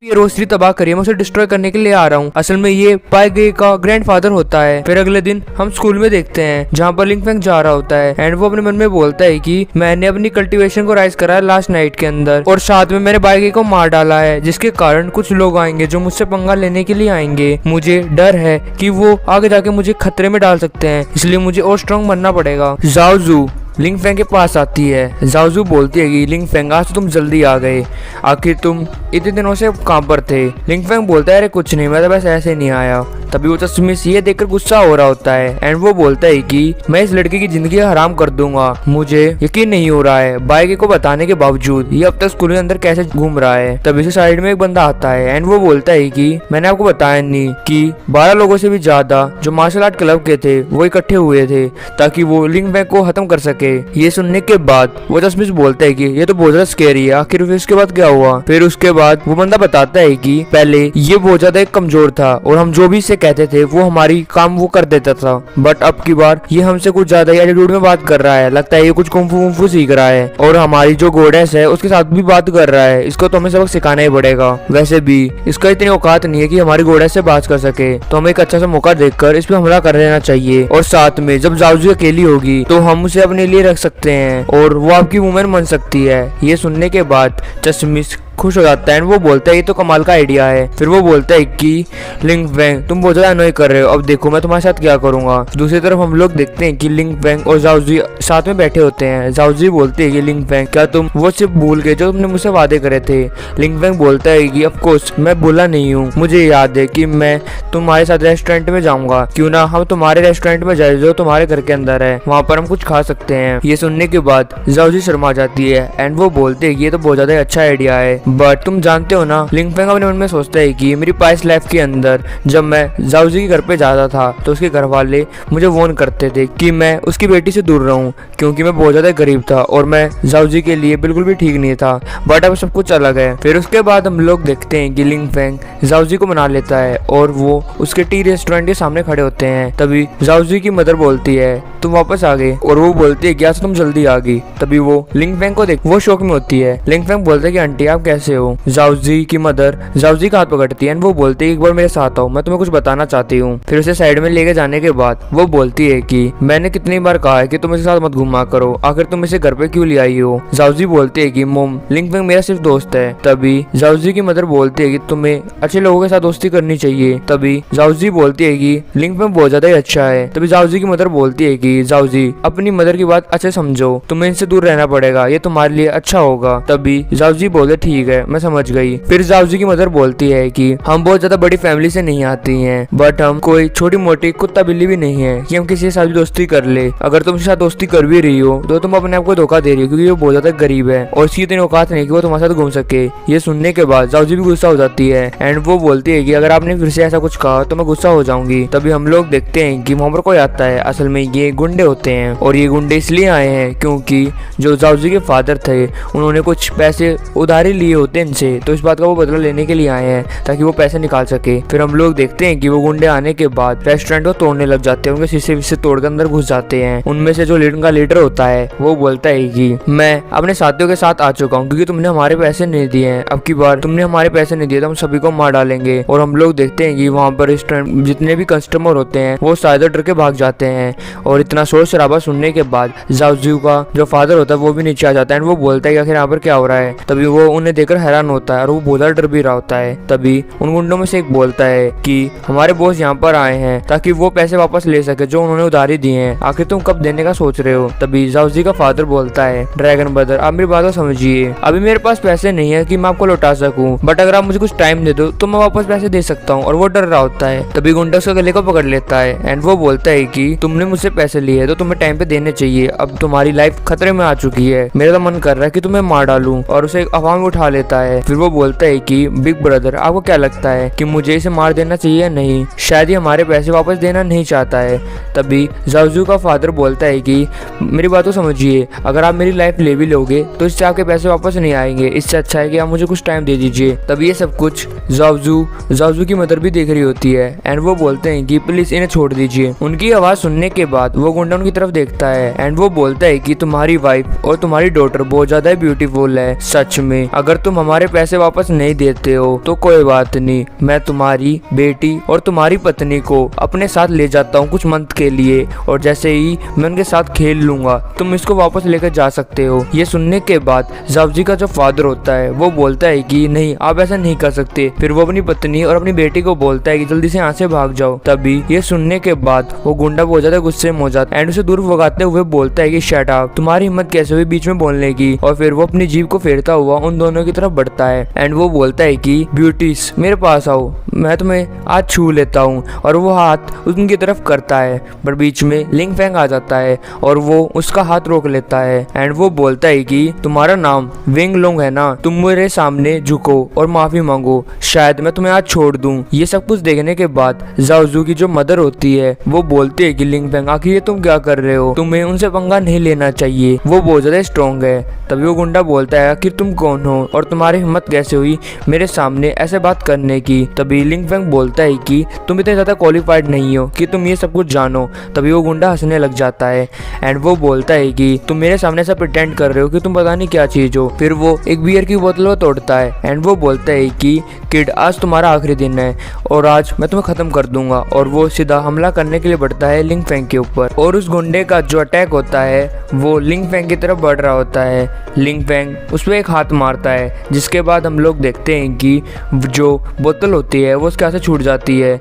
Speaker 1: ये रोसरी तबाह करी है मैं उसे डिस्ट्रॉय करने के लिए आ रहा हूँ। असल में ये पाए गए का ग्रैंडफादर होता है। फिर अगले दिन हम स्कूल में देखते हैं जहाँ पर लिंग फेंग जा रहा होता है एंड वो अपने मन में बोलता है कि मैंने अपनी कल्टीवेशन को राइज करा है लास्ट नाइट के अंदर और साथ में मैंने बाइक को मार डाला है, जिसके कारण कुछ लोग आएंगे जो मुझसे पंगा लेने के लिए आएंगे। मुझे डर है कि वो आगे जाके मुझे खतरे में डाल सकते हैं, इसलिए मुझे और स्ट्रॉन्ग बनना पड़ेगा। जाओजू लिंग फेंग के पास आती है। जाओजू बोलती है कि लिंग फेंग आज तो तुम जल्दी आ गए, आखिर तुम इतने दिनों से कहाँ पर थे। लिंग फेंग बोलता है अरे कुछ नहीं, मैं तो बस ऐसे नहीं आया। तभी वो चश्मिश ये देखकर गुस्सा हो रहा होता है एंड वो बोलता है कि मैं इस लड़के की जिंदगी हराम कर दूंगा। मुझे यकीन नहीं हो रहा है बाइक को बताने के बावजूद ये अब तक स्कूल के अंदर कैसे घूम रहा है। तभी से साइड में एक बंदा आता है एंड वो बोलता है कि मैंने आपको बताया नहीं कि 12 लोगों से भी ज्यादा जो मार्शल आर्ट क्लब के थे वो इकट्ठे हुए थे ताकि वो लिंग फेंग को खत्म कर सके। ये सुनने के बाद वो चश्मिश बोलता है कि ये तो बहुत ज्यादा स्कैरी है, आखिर फिर उसके बाद क्या हुआ। फिर उसके बाद वो बंदा बताता है कि पहले ये बहुत ज्यादा एक कमजोर था और हम जो भी इसे कहते थे वो हमारी काम वो कर देता था, बट अब की बार ये हमसे कुछ ज्यादा ही एटीट्यूड में बात कर रहा है। लगता है ये कुछ कुंफू सीख रहा है और हमारी जो गोडेस है उसके साथ भी बात कर रहा है। इसको तो हमें सबक सिखाना ही पड़ेगा। वैसे भी इसका इतनी औकात नहीं है कि हमारी गोडेस से बात कर सके, तो हमें एक अच्छा सा मौका देखकर इस पे हमला कर लेना चाहिए और साथ में जब जाओजू अकेली होगी तो हम उसे अपने लिए रख सकते हैं और वो आपकी वुमेन बन सकती है। ये सुनने के बाद चश्मिश खुश हो जाता है। वो बोलता है ये तो कमाल का आइडिया है। फिर वो बोलता है कि लिंग फेंग तुम बहुत ज्यादा अनोय कर रहे हो, अब देखो मैं तुम्हारे साथ क्या करूंगा। दूसरी तरफ हम लोग देखते हैं कि लिंग फेंग और जाओजी साथ में बैठे होते हैं। जाओजी बोलते हैं कि लिंग फेंग क्या तुम वो सिर्फ भूल गए जो तुमने मुझसे वादे करे थे। लिंग फेंग बोलता है कि ऑफ कोर्स मैं भूला नहीं हूँ, मुझे याद है कि मैं तुम्हारे साथ रेस्टोरेंट में जाऊंगा, क्यों ना हम तुम्हारे रेस्टोरेंट में जाए जो तुम्हारे घर के अंदर है, वहाँ पर हम कुछ खा सकते हैं। ये सुनने के बाद जाओजी शर्मा जाती है एंड वो बोलते है कि ये तो बहुत ज्यादा अच्छा आइडिया है, बट तुम जानते हो ना। लिंग फेंग अपने मन में सोचता है कि मेरी पास्ट लाइफ के अंदर जब मैं जाओजी के घर पे जाता था तो उसके घर वाले मुझे वार्न करते थे कि मैं उसकी बेटी से दूर रहूं, क्योंकि मैं बहुत ज्यादा गरीब था और मैं जाओजी के लिए बिल्कुल भी ठीक नहीं था, बट अब सब कुछ अलग है। फिर उसके बाद हम लोग देखते हैं कि लिंग फेंग जाओजी को मना लेता है और वो उसके टी रेस्टोरेंट के सामने खड़े होते हैं। तभी जाओजी की मदर बोलती है तुम वापस आ गए, और वो बोलती है क्या तुम जल्दी आ गई। तभी वो लिंग फेंग को देख वो शौक में होती है। लिंग फेंग बोलते है कि आंटी आप कैसे हो। जाओजी की मदर जाओजी का हाथ पकड़ती है, वो बोलती है एक बार मेरे साथ आओ, मैं तुम्हें कुछ बताना चाहती हूँ। फिर उसे साइड में लेके जाने के बाद वो बोलती है कि मैंने कितनी बार कहा है कि तुम इसके साथ मत घुमा करो, आखिर तुम इसे घर पे क्यों ले आई हो। जाओजी बोलती है कि मोम लिंग फेंग मेरा सिर्फ दोस्त है। तभी जाओजी की मदर बोलती है कि तुम्हें अच्छे लोगों के साथ दोस्ती करनी चाहिए। तभी जाओजी बोलती है कि लिंग फेंग बहुत ज्यादा ही अच्छा है। तभी जाओजी की मदर बोलती है कि जाओजी अपनी मदर की बात अच्छे समझो, तुम्हें इनसे दूर रहना पड़ेगा, ये तुम्हारे लिए अच्छा होगा। तभी जाओजी बोले ठीक है मैं समझ गई। फिर जाओजी की मदर बोलती है कि हम बहुत ज्यादा बड़ी फैमिली से नहीं आती हैं, बट हम कोई छोटी मोटी कुत्ता बिल्ली भी नहीं है कि हम किसी के साथ भी दोस्ती कर ले। अगर तुम उसके साथ दोस्ती कर भी रही हो तो तुम अपने आप को धोखा दे रही हो, क्योंकि वो बहुत ज्यादा गरीब है और इसकी इतनी औकात नहीं कि वो तुम्हारे साथ घूम सके। ये सुनने के बाद जाओजी भी गुस्सा हो जाती है एंड वो बोलती है कि अगर आपने फिर से ऐसा कुछ कहा तो मैं गुस्सा हो जाऊंगी। तभी हम लोग देखते हैं कि वहाँ पर कोई आता है। असल में ये गुंडे होते हैं और ये गुंडे इसलिए आए हैं क्योंकि जो जाओजी के फादर थे उन्होंने कुछ पैसे उधारी लिए होते इनसे, तो इस बात का वो बदला लेने के लिए आए हैं ताकि वो पैसे निकाल सके। फिर हम लोग देखते हैं कि वो गुंडे आने के बाद रेस्टोरेंट को तोड़ने लग जाते हैं, उनके शीशे विशे तोड़कर अंदर घुस जाते हैं। उनमें से जो उनका लीडर होता है वो बोलता है कि मैं अपने साथियों के साथ आ चुका हूँ, क्योंकि तुमने हमारे पैसे नहीं दिए हैं, अब की बार तुमने हमारे पैसे नहीं दिए तो हम सभी को मार डालेंगे। और हम लोग देखते हैं कि वहाँ पर रेस्टोरेंट जितने भी कस्टमर होते हैं वो शायद डर के भाग जाते हैं। और इतना शोर शराबा सुनने के बाद जाओजी का जो फादर होता है वो भी नीचे आ जाता है और वो बोलता है कि आखिर यहाँ पर क्या हो रहा है। तभी वो उन्हें देखकर हैरान होता है और वो बहुत ज्यादा डर भी रहा होता है। तभी उन गुंडों में से एक बोलता है कि हमारे बॉस यहाँ पर आए हैं ताकि वो पैसे वापस ले सके जो उन्होंने उधारी दिए हैं, आखिर तुम कब देने का सोच रहे हो। तभी जाओजी का फादर बोलता है, ड्रैगन ब्रदर आप मेरी बात को समझिए, अभी मेरे पास पैसे नहीं है कि मैं आपको लौटा सकूं, बट अगर आप मुझे कुछ टाइम दे दो तो मैं वापस पैसे दे सकता हूँ। और वो डर रहा होता है। तभी गुंडा उसके गले को पकड़ लेता है एंड वो बोलता है कि तुमने मुझसे पैसे लिए तो तुम्हें टाइम पे देने चाहिए, अब तुम्हारी लाइफ खतरे में आ चुकी है, मेरा तो मन कर रहा है कि तुम्हें मार डालूं। और उसे हवा में उठा लेता है। फिर वो बोलता है कि बिग ब्रदर आपको क्या लगता है कि मुझे इसे मार देना चाहिए या नहीं, शायद ही हमारे पैसे वापस देना नहीं चाहता है। तभी जाओजू का फादर बोलता है कि मेरी बात को समझिए, अगर आप मेरी लाइफ ले भी लोगे तो इससे आपके पैसे वापस नहीं आएंगे, इससे अच्छा है कि आप मुझे कुछ टाइम दे दीजिए। तभी ये सब कुछ जाओजू की मदर भी देख रही होती है एंड वो बोलते हैं कि प्लीज इन्हें छोड़ दीजिए। उनकी आवाज सुनने के बाद वो गुंडा उनकी तरफ देखता है एंड वो बोलता है कि तुम्हारी वाइफ और तुम्हारी डॉटर बहुत ज्यादा ब्यूटीफुल है, सच में अगर तुम हमारे पैसे वापस नहीं देते हो तो कोई बात नहीं, मैं तुम्हारी बेटी और तुम्हारी पत्नी को अपने साथ ले जाता हूँ कुछ मंथ के लिए, और जैसे ही मैं उनके साथ खेल लूंगा तुम इसको वापस लेकर जा सकते हो। ये सुनने के बाद जाओजी का जो फादर होता है वो बोलता है कि नहीं आप ऐसा नहीं कर सकते। फिर वो अपनी पत्नी और अपनी बेटी को बोलता है कि जल्दी से यहाँ से भाग जाओ। तभी ये सुनने के बाद वो गुंडा बहुत ज्यादा गुस्से में हो जाता है एंड उसे दूर भगाते हुए बोलता है कि शट अप, तुम्हारी हिम्मत कैसे हुई बीच में बोलने की। और फिर वो अपनी जीभ को फेरता हुआ उन दोनों की तरफ बढ़ता है एंड वो बोलता है कि ब्यूटीज मेरे पास आओ, मैं तुम्हें आज छू लेता हूँ। और वो हाथ उनकी तरफ करता है पर बीच में लिंग फैंग आ जाता है और वो उसका हाथ रोक लेता है एंड वो बोलता है कि तुम्हारा नाम विंग लोंग है ना, तुम मेरे सामने झुको और माफी मांगो, शायद मैं तुम्हें आज छोड़ दूं। ये सब कुछ देखने के बाद जाओजू की जो मदर होती है वो बोलती है कि लिंग फैंग आखिर ये तुम क्या कर रहे हो, तुम्हें उनसे पंगा नहीं लेना चाहिए, वो बहुत ज्यादा स्ट्रॉन्ग है। तभी वो गुंडा बोलता है आखिर तुम कौन हो और तुम्हारी हिम्मत कैसे हुई मेरे सामने ऐसे बात करने की। तभी लिंग फैंग बोलता है कि तुम इतने ज्यादा क्वालिफाइड नहीं हो कि तुम ये सब कुछ जानो। तभी वो गुंडा हंसने लग जाता है एंड वो बोलता है कि तुम मेरे सामने ऐसा प्रिटेंड कर रहे हो कि तुम पता नहीं क्या चीज हो। फिर वो एक बियर की बोतल को तोड़ता है एंड वो बोलता है कि किड आज तुम्हारा आखिरी दिन है और आज मैं तुम्हें खत्म कर दूंगा। और वो सीधा हमला करने के लिए बढ़ता है लिंग फैंग के ऊपर और उस गुंडे का जो अटैक होता है वो लिंग फैंग की तरफ बढ़ रहा होता है। लिंग फैंग उस पर एक हाथ मारता है जिसके बाद हम लोग देखते हैं कि जो बोतल होती है वो उसके हाथ से छूट जाती है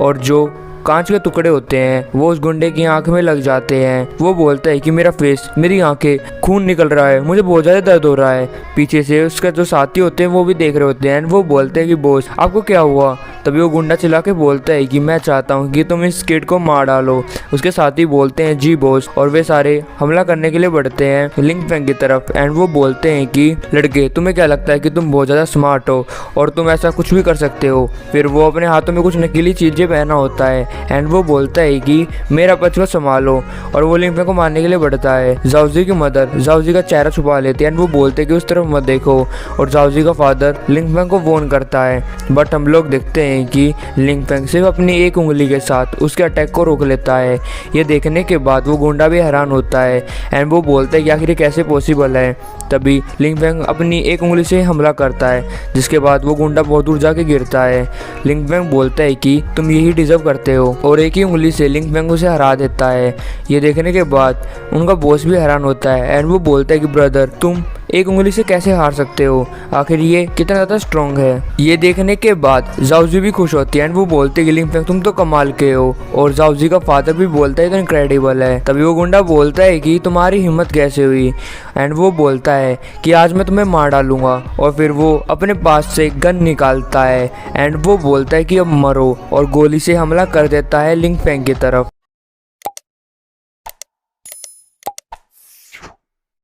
Speaker 1: और जो कांच के टुकड़े होते हैं वो उस गुंडे की आंख में लग जाते हैं। वो बोलता है कि मेरा फेस, मेरी आंखें, खून निकल रहा है, मुझे बहुत ज्यादा दर्द हो रहा है। पीछे से उसका जो साथी होते हैं वो भी देख रहे होते हैं। वो बोलते हैं कि बॉस आपको क्या हुआ। तभी वो गुंडा चिल्ला के बोलता है कि मैं चाहता हूँ कि तुम इस किड को मार डालो। उसके साथी बोलते हैं जी बॉस, और वे सारे हमला करने के लिए बढ़ते हैं लिंग फैंग की तरफ एंड वो बोलते हैं कि लड़के तुम्हें क्या लगता है कि तुम बहुत ज़्यादा स्मार्ट हो और तुम ऐसा कुछ भी कर सकते हो। फिर वो अपने हाथों में कुछ नकीली चीज़ें पहना होता है एंड वो बोलता है कि मेरा पक्ष को संभालो और वो लिंग फैंग को मारने के लिए बढ़ता है। जाओजी की मदर जाओजी का चेहरा छुपा लेती है एंड वो बोलते हैं कि उस तरफ मत देखो और जाओजी का फादर लिंग फैंग को वॉर्न करता है। बट हम लोग देखते हैं कि लिंग फैंग सिर्फ अपनी एक उंगली के साथ उसके अटैक को रोक लेता है। ये देखने के बाद वो गुंडा भी हैरान होता है एंड वो बोलता है कि आखिर ये कैसे पॉसिबल है। तभी लिंग फैंग अपनी एक उंगली से हमला करता है जिसके बाद वो गुंडा बहुत दूर जाके गिरता है। लिंग फैंग बोलता है कि तुम यही डिजर्व करते हो और एक ही उंगली से लिंग फैंग उसे हरा देता है। ये देखने के बाद उनका बॉस भी हैरान होता है एंड वो बोलता है कि ब्रदर तुम एक उंगली से कैसे हार सकते हो, आखिर ये कितना ज़्यादा स्ट्रॉन्ग है। ये देखने के बाद जाओजी भी खुश होती है एंड वो बोलते हैं कि लिंग फैंग तुम तो कमाल के हो और जाओजी का फादर भी बोलता है तो इनक्रेडिबल है। तभी वो गुंडा बोलता है कि तुम्हारी हिम्मत कैसे हुई एंड वो बोलता है कि आज मैं तुम्हें मार डालूंगा। और फिर वो अपने पास से गन निकालता है एंड वो बोलता है कि अब मरो और गोली से हमला कर देता है लिंग फैंग की तरफ।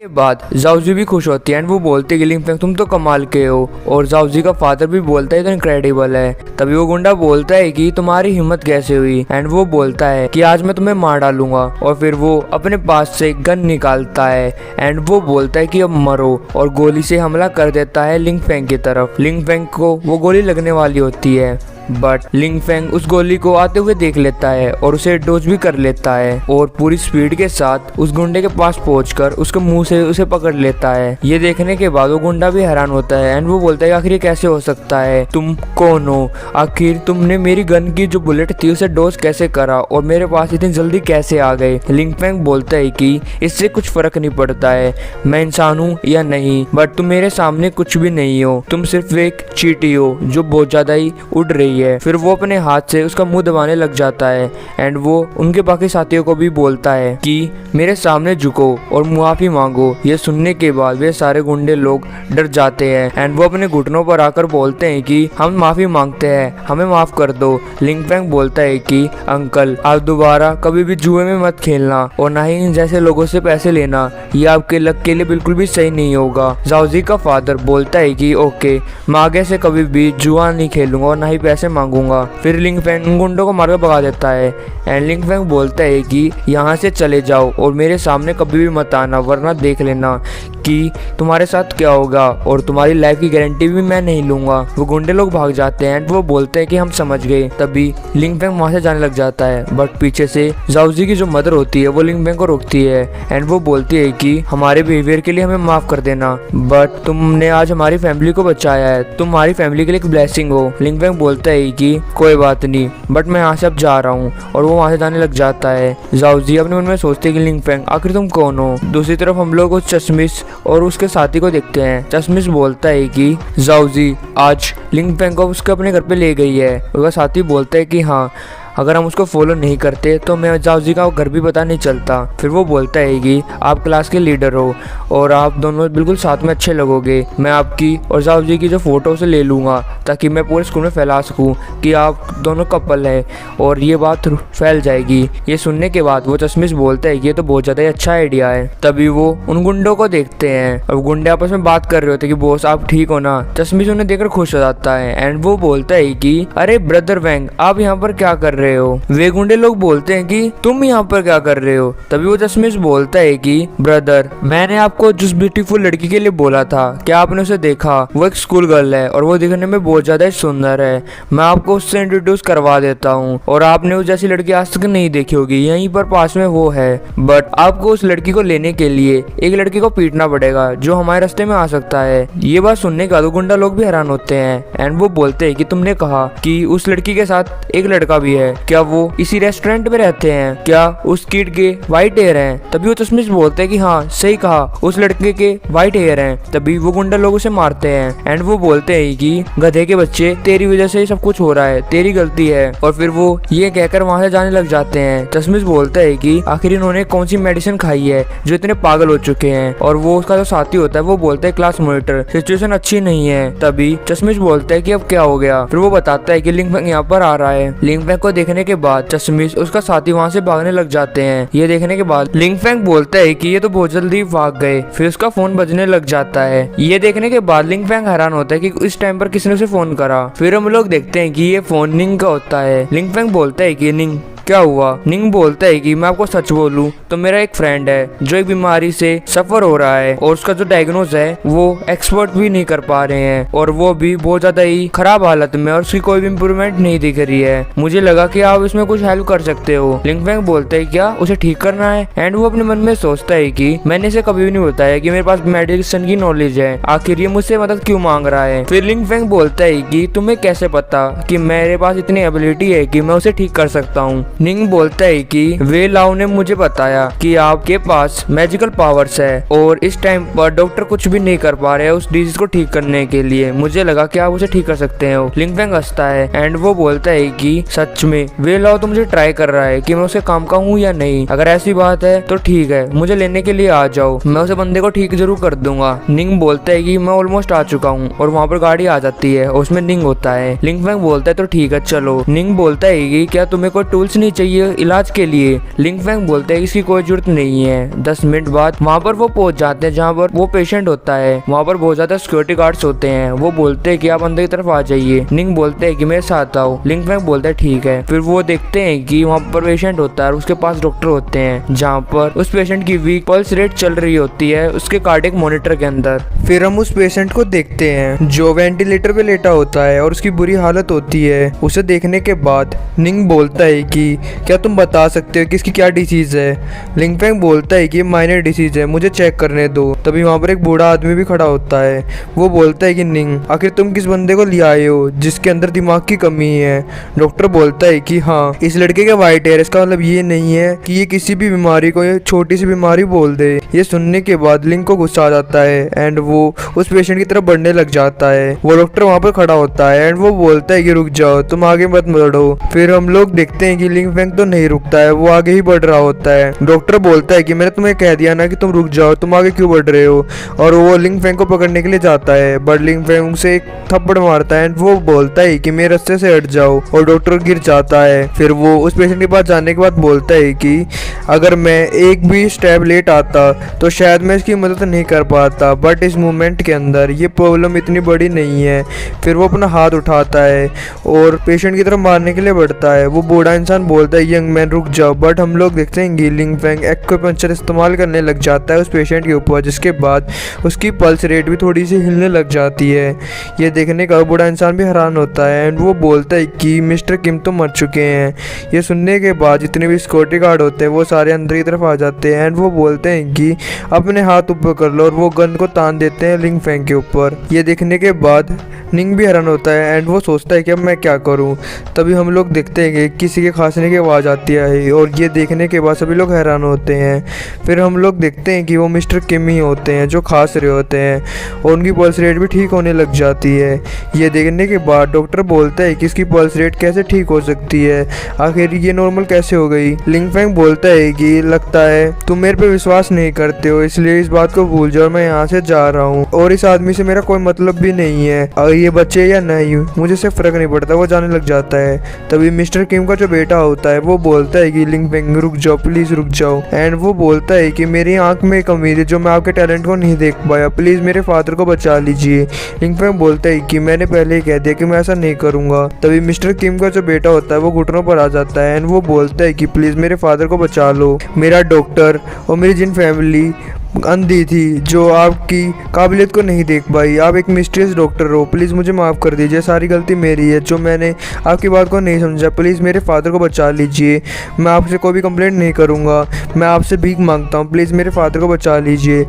Speaker 1: के बाद जाओजी भी खुश होती है एंड वो बोलते हैं कि लिंग फैंग तुम तो कमाल के हो और जाओजी का फादर भी बोलता है तो इनक्रेडिबल है। तभी वो गुंडा बोलता है कि तुम्हारी हिम्मत कैसे हुई एंड वो बोलता है कि आज मैं तुम्हें मार डालूंगा। और फिर वो अपने पास से गन निकालता है एंड वो बोलता है कि अब मरो और गोली से हमला कर देता है लिंग फैंग की तरफ। लिंग फैंग को वो गोली लगने वाली होती है बट लिंग फेंग उस गोली को आते हुए देख लेता है और उसे डोज भी कर लेता है और पूरी स्पीड के साथ उस गुंडे के पास पहुंचकर उसके मुंह से उसे पकड़ लेता है। ये देखने के बाद वो गुंडा भी हैरान होता है एंड वो बोलता है आखिर ये कैसे हो सकता है, तुम कौन हो, आखिर तुमने मेरी गन की जो बुलेट थी उसे डोज कैसे करा और मेरे पास इतनी जल्दी कैसे आ गए। लिंग फेंग बोलता है कि इससे कुछ फर्क नहीं पड़ता है मैं इंसान हूँ या नहीं, बट तुम मेरे सामने कुछ भी नहीं हो, तुम सिर्फ एक चींटी हो जो बहुत ज्यादा ही उड़ रही है। फिर वो अपने हाथ से उसका मुंह दबाने लग जाता है एंड वो उनके बाकी साथियों को भी बोलता है कि मेरे सामने झुको और माफी मांगो। ये सुनने के बाद वे सारे गुंडे लोग डर जाते हैं एंड वो अपने घुटनों पर आकर बोलते हैं कि हम माफी मांगते हैं, हमें माफ कर दो। लिंग फेंग बोलता है कि अंकल आप दोबारा कभी भी जुए में मत खेलना और ना ही इन जैसे लोगों से पैसे लेना, ये आपके लक के लिए बिल्कुल भी सही नहीं होगा। जाओजी का फादर बोलता है कि ओके मैं आगे से कभी भी जुआ नहीं खेलूंगा और ना ही पैसे मांगूंगा। फिर लिंग फेंग गुंडों को मारकर भगा देता है एंड लिंग फेंग बोलता है कि यहाँ से चले जाओ और मेरे सामने कभी भी मत आना वरना देख लेना कि तुम्हारे साथ क्या होगा और तुम्हारी लाइफ की गारंटी भी मैं नहीं लूंगा। वो गुंडे लोग भाग जाते हैं एंड वो बोलते हैं कि हम समझ गए। तभी लिंग फेंग वहां से जाने लग जाता है बट पीछे से जाओजी की जो मदर होती है वो लिंग फेंग को रोकती है एंड वो बोलती है कि हमारे बिहेवियर के लिए हमें माफ कर देना, बट तुमने आज हमारी फैमिली को बचाया है, तुम्हारी फैमिली के लिए एक ब्लेसिंग हो। लिंग फेंग बोलता है कि कोई बात नहीं बट मैं यहाँ से अब जा रहा हूँ और वो वहाँ से जाने लग जाता है। जाओजी अपने मन में सोचते हैं कि लिंग फेंग आखिर तुम कौन हो। दूसरी तरफ हम लोग उस चश्मिश और उसके साथी को देखते हैं। चश्मिश बोलता है कि जाओजी आज लिंग फेंग को उसके अपने घर पे ले गई है। उसका साथी बोलता है कि हाँ अगर हम उसको फॉलो नहीं करते तो मैं जाओजी का घर भी पता नहीं चलता। फिर वो बोलता है कि आप क्लास के लीडर हो और आप दोनों बिल्कुल साथ में अच्छे लगोगे, मैं आपकी और जाओजी की जो फोटो से ले लूँगा ताकि मैं पूरे स्कूल में फैला सकूँ कि आप दोनों कपल हैं और ये बात फैल जाएगी। ये सुनने के बाद वो चश्मिश बोलता है कि ये तो बहुत ज़्यादा अच्छा आइडिया है। तभी वो उन गुंडों को देखते हैं और गुंडे आपस में बात कर रहे होते कि बॉस आप ठीक हो ना। चश्मिश उन्हें देखकर खुश हो जाता है एंड वो बोलता है कि अरे ब्रदर वैंग आप यहाँ पर क्या कर रहे हो। वे गुंडे लोग बोलते हैं कि तुम यहाँ पर क्या कर रहे हो। तभी वो चश्मिश बोलता है कि ब्रदर मैंने आपको जिस ब्यूटीफुल लड़की के लिए बोला था क्या आपने उसे देखा, वो एक स्कूल गर्ल है और वो दिखने में बहुत ज्यादा सुंदर है, मैं आपको उससे इंट्रोड्यूस करवा देता हूँ और आपने उस जैसी लड़की आज तक नहीं देखी होगी, यहीं पर पास में वो है, बट आपको उस लड़की को लेने के लिए एक लड़की को पीटना पड़ेगा जो हमारे रास्ते में आ सकता है। ये बात सुनने के बाद गुंडा लोग भी हैरान होते हैं एंड वो बोलते हैं कि तुमने कहा कि उस लड़की के साथ एक लड़का भी है, क्या वो इसी रेस्टोरेंट में रहते हैं, क्या उस किड के व्हाइट हेयर हैं। तभी वो चश्मिश बोलते हैं कि हाँ सही कहा उस लड़के के व्हाइट हेयर हैं। तभी वो गुंडा लोग उसे मारते हैं एंड वो बोलते हैं कि गधे के बच्चे तेरी वजह से सब कुछ हो रहा है, तेरी गलती है, और फिर वो ये कहकर वहां से जाने लग जाते हैं। चश्मिश बोलता है कि आखिर इन्होंने कौन सी मेडिसिन खाई है जो इतने पागल हो चुके हैं, और वो उसका जो साथी होता है वो बोलता है क्लास मॉनिटर सिचुएशन अच्छी नहीं है। तभी चश्मिश बोलता है कि अब क्या हो गया। फिर वो बताता है कि लिंग फेंग यहाँ पर आ रहा है। लिंग फेंग को देखने के बाद चश्मिश उसका साथी वहाँ से भागने लग जाते हैं। ये देखने के बाद लिंग फेंग बोलता है कि ये तो बहुत जल्दी भाग गए। फिर उसका फोन बजने लग जाता है। ये देखने के बाद लिंग फेंग हैरान होता है कि इस टाइम पर किसने उसे फोन करा। फिर हम लोग देखते हैं कि ये फोन निंग का होता है। लिंग फेंग बोलता है कि निंग क्या हुआ। निंग बोलता है कि मैं आपको सच बोलूं तो मेरा एक फ्रेंड है जो एक बीमारी से सफर हो रहा है और उसका जो डायग्नोज है वो एक्सपर्ट भी नहीं कर पा रहे हैं और वो भी बहुत ज्यादा ही खराब हालत में और उसकी कोई भी इम्प्रूवमेंट नहीं दिख रही है। मुझे लगा कि आप इसमें कुछ हेल्प कर सकते हो। लिंग फेंग बोलता है क्या उसे ठीक करना है, एंड वो अपने मन में सोचता है कि मैंने इसे कभी भी नहीं बताया कि मेरे पास मेडिसिन की नॉलेज है, आखिर ये मुझसे मदद क्यों मांग रहा है। फिर लिंग फेंग बोलता है कि तुम्हें कैसे पता कि मेरे पास इतनी एबिलिटी है कि मैं उसे ठीक कर सकता हूँ। निंग बोलता है कि वे लाओ ने मुझे बताया कि आपके पास मैजिकल पावर्स है और इस टाइम पर डॉक्टर कुछ भी नहीं कर पा रहे हैं उस डिजीज को ठीक करने के लिए, मुझे लगा कि आप उसे ठीक कर सकते हो। लिंग फेंग हंसता है एंड वो बोलता है कि सच में वे लाओ तो मुझे ट्राई कर रहा है कि मैं उसे काम का हूँ या नहीं, अगर ऐसी बात है तो ठीक है मुझे लेने के लिए आ जाओ, मैं उसे बंदे को ठीक जरूर कर दूंगा। निंग बोलता है कि मैं ऑलमोस्ट आ चुका हूँ और वहाँ पर गाड़ी आ जाती है और उसमें निंग होता है। लिंग फेंग बोलता है तो ठीक है चलो। निंग बोलता है कि क्या तुम्हें कोई टूल्स होनी चाहिए इलाज के लिए। लिंग फैंग बोलते हैं इसकी कोई जरूरत नहीं है। 10 मिनट बाद वहाँ पर वो पहुंच जाते हैं जहाँ पर वो पेशेंट होता है। वहाँ पर बहुत ज्यादा सिक्योरिटी गार्ड्स होते हैं। वो बोलते हैं कि आप अंदर की तरफ आ जाइए। निंग बोलते हैं कि मेरे साथ आओ। लिंग फैंग बोलता है ठीक है। फिर वो देखते हैं कि वहाँ पर पेशेंट होता है और उसके पास डॉक्टर होते हैं, जहाँ पर उस पेशेंट की वीक पल्स रेट चल रही होती है उसके कार्डियक मॉनिटर के अंदर।
Speaker 2: फिर हम उस पेशेंट को देखते हैं जो वेंटिलेटर पे लेटा होता है और उसकी बुरी हालत होती है। उसे देखने के बाद निंग बोलता है कि क्या तुम बता सकते हो कि इसकी क्या डिसीज है। लिंग फैंग बोलता है कि माइनर डिसीज है, मुझे चेक करने दो। तभी वहाँ पर एक बूढ़ा आदमी भी खड़ा होता है। वो बोलता है कि निंग आखिर तुम किस बंदे को ले आए हो जिसके अंदर दिमाग की कमी है। डॉक्टर बोलता है कि हाँ, इस लड़के के वाइट हेयर, इसका मतलब ये नहीं है कि ये किसी भी बीमारी को ये छोटी सी बीमारी बोल दे। ये सुनने के बाद लिंग को गुस्सा आ जाता है एंड वो उस पेशेंट की तरफ बढ़ने लग जाता है। वो डॉक्टर वहाँ पर खड़ा होता है एंड वो बोलता है कि रुक जाओ, तुम आगे मत बढ़ो। फिर हम लोग देखते हैं कि लिंग फैंग तो नहीं रुकता है, वो आगे ही बढ़ रहा होता है। डॉक्टर बोलता है कि मैंने तुम्हें कह दिया ना कि तुम रुक जाओ, तुम आगे क्यों बढ़ रहे हो। और वो लिंग फैंग को पकड़ने के लिए जाता है बट लिंग फैंग उसे एक थप्पड़ मारता है एंड वो बोलता है कि मेरे रास्ते से हट जाओ और डॉक्टर गिर जाता है। फिर वो उस पेशेंट के पास जाने के बाद बोलता है कि अगर मैं एक भी स्टेप लेट आता तो शायद मैं इसकी मदद नहीं कर पाता, बट इस मोमेंट के अंदर ये प्रॉब्लम इतनी बड़ी नहीं है। फिर वो अपना हाथ उठाता है और पेशेंट की तरफ मारने के लिए बढ़ता है। वो बूढ़ा इंसान बोलता है यंग मैन रुक जाओ, बट हम लोग देखते हैं कि लिंग फैंग एक्यूपंक्चर इस्तेमाल करने लग जाता है उस पेशेंट के ऊपर, जिसके बाद उसकी पल्स रेट भी थोड़ी सी हिलने लग जाती है। ये देखने का बूढ़ा इंसान भी हैरान होता है एंड वो बोलता है कि मिस्टर किम तो मर चुके हैं। ये सुनने के बाद जितने भी सिक्योरिटी गार्ड होते हैं वो सारे अंदर की तरफ आ जाते हैं एंड वो बोलते हैं कि अपने हाथ ऊपर कर लो और वो गन को तान देते हैं लिंग फैंग के ऊपर। ये देखने के बाद निंग भी हैरान होता है एंड वो सोचता है कि अब मैं क्या करूं। तभी हम लोग देखते हैं कि किसी के खांसने की आवाज़ आती है और ये देखने के बाद सभी लोग हैरान होते हैं। फिर हम लोग देखते हैं कि वो मिस्टर किम ही होते हैं जो खांस रहे होते हैं और उनकी पल्स रेट भी ठीक होने लग जाती है। ये देखने के बाद डॉक्टर बोलता है कि इसकी पल्स रेट कैसे ठीक हो सकती है, आखिर ये नॉर्मल कैसे हो गई। लिंग फैंग बोलता है कि लगता है तुम मेरे पे विश्वास नहीं करते हो, इसलिए इस बात को भूल जाओ, मैं यहाँ से जा रहा हूँ और इस आदमी से मेरा कोई मतलब भी नहीं है, अगर ये बच्चे या नहीं मुझे से फर्क नहीं पड़ता। वो जाने लग जाता है। तभी मिस्टर किम का जो बेटा होता है वो बोलता है कि लिंग फैंग रुक जाओ, प्लीज रुक जाओ। एंड वो बोलता है कि मेरी आंख में कमी है जो मैं आपके टैलेंट को नहीं देख पाया, प्लीज मेरे फादर को बचा लीजिए। लिंग फैंग बोलता है कि मैंने पहले ही कह दिया कि मैं ऐसा नहीं करूंगा। तभी मिस्टर किम का जो बेटा होता है वो घुटनों पर आ जाता है एंड वो बोलता है कि प्लीज मेरे फादर को बचा लो। मेरा डॉक्टर और मेरी जिन फैमिली अंधी थी जो आपकी काबिलियत को नहीं देख पाई, आप एक मिस्टीरियस डॉक्टर हो, प्लीज़ मुझे माफ़ कर दीजिए, सारी गलती मेरी है जो मैंने आपकी बात को नहीं समझा, प्लीज़ मेरे फादर को बचा लीजिए। मैं आपसे कोई भी कंप्लेंट नहीं करूँगा, मैं आपसे भीख मांगता हूँ, प्लीज़ मेरे फादर को बचा लीजिए।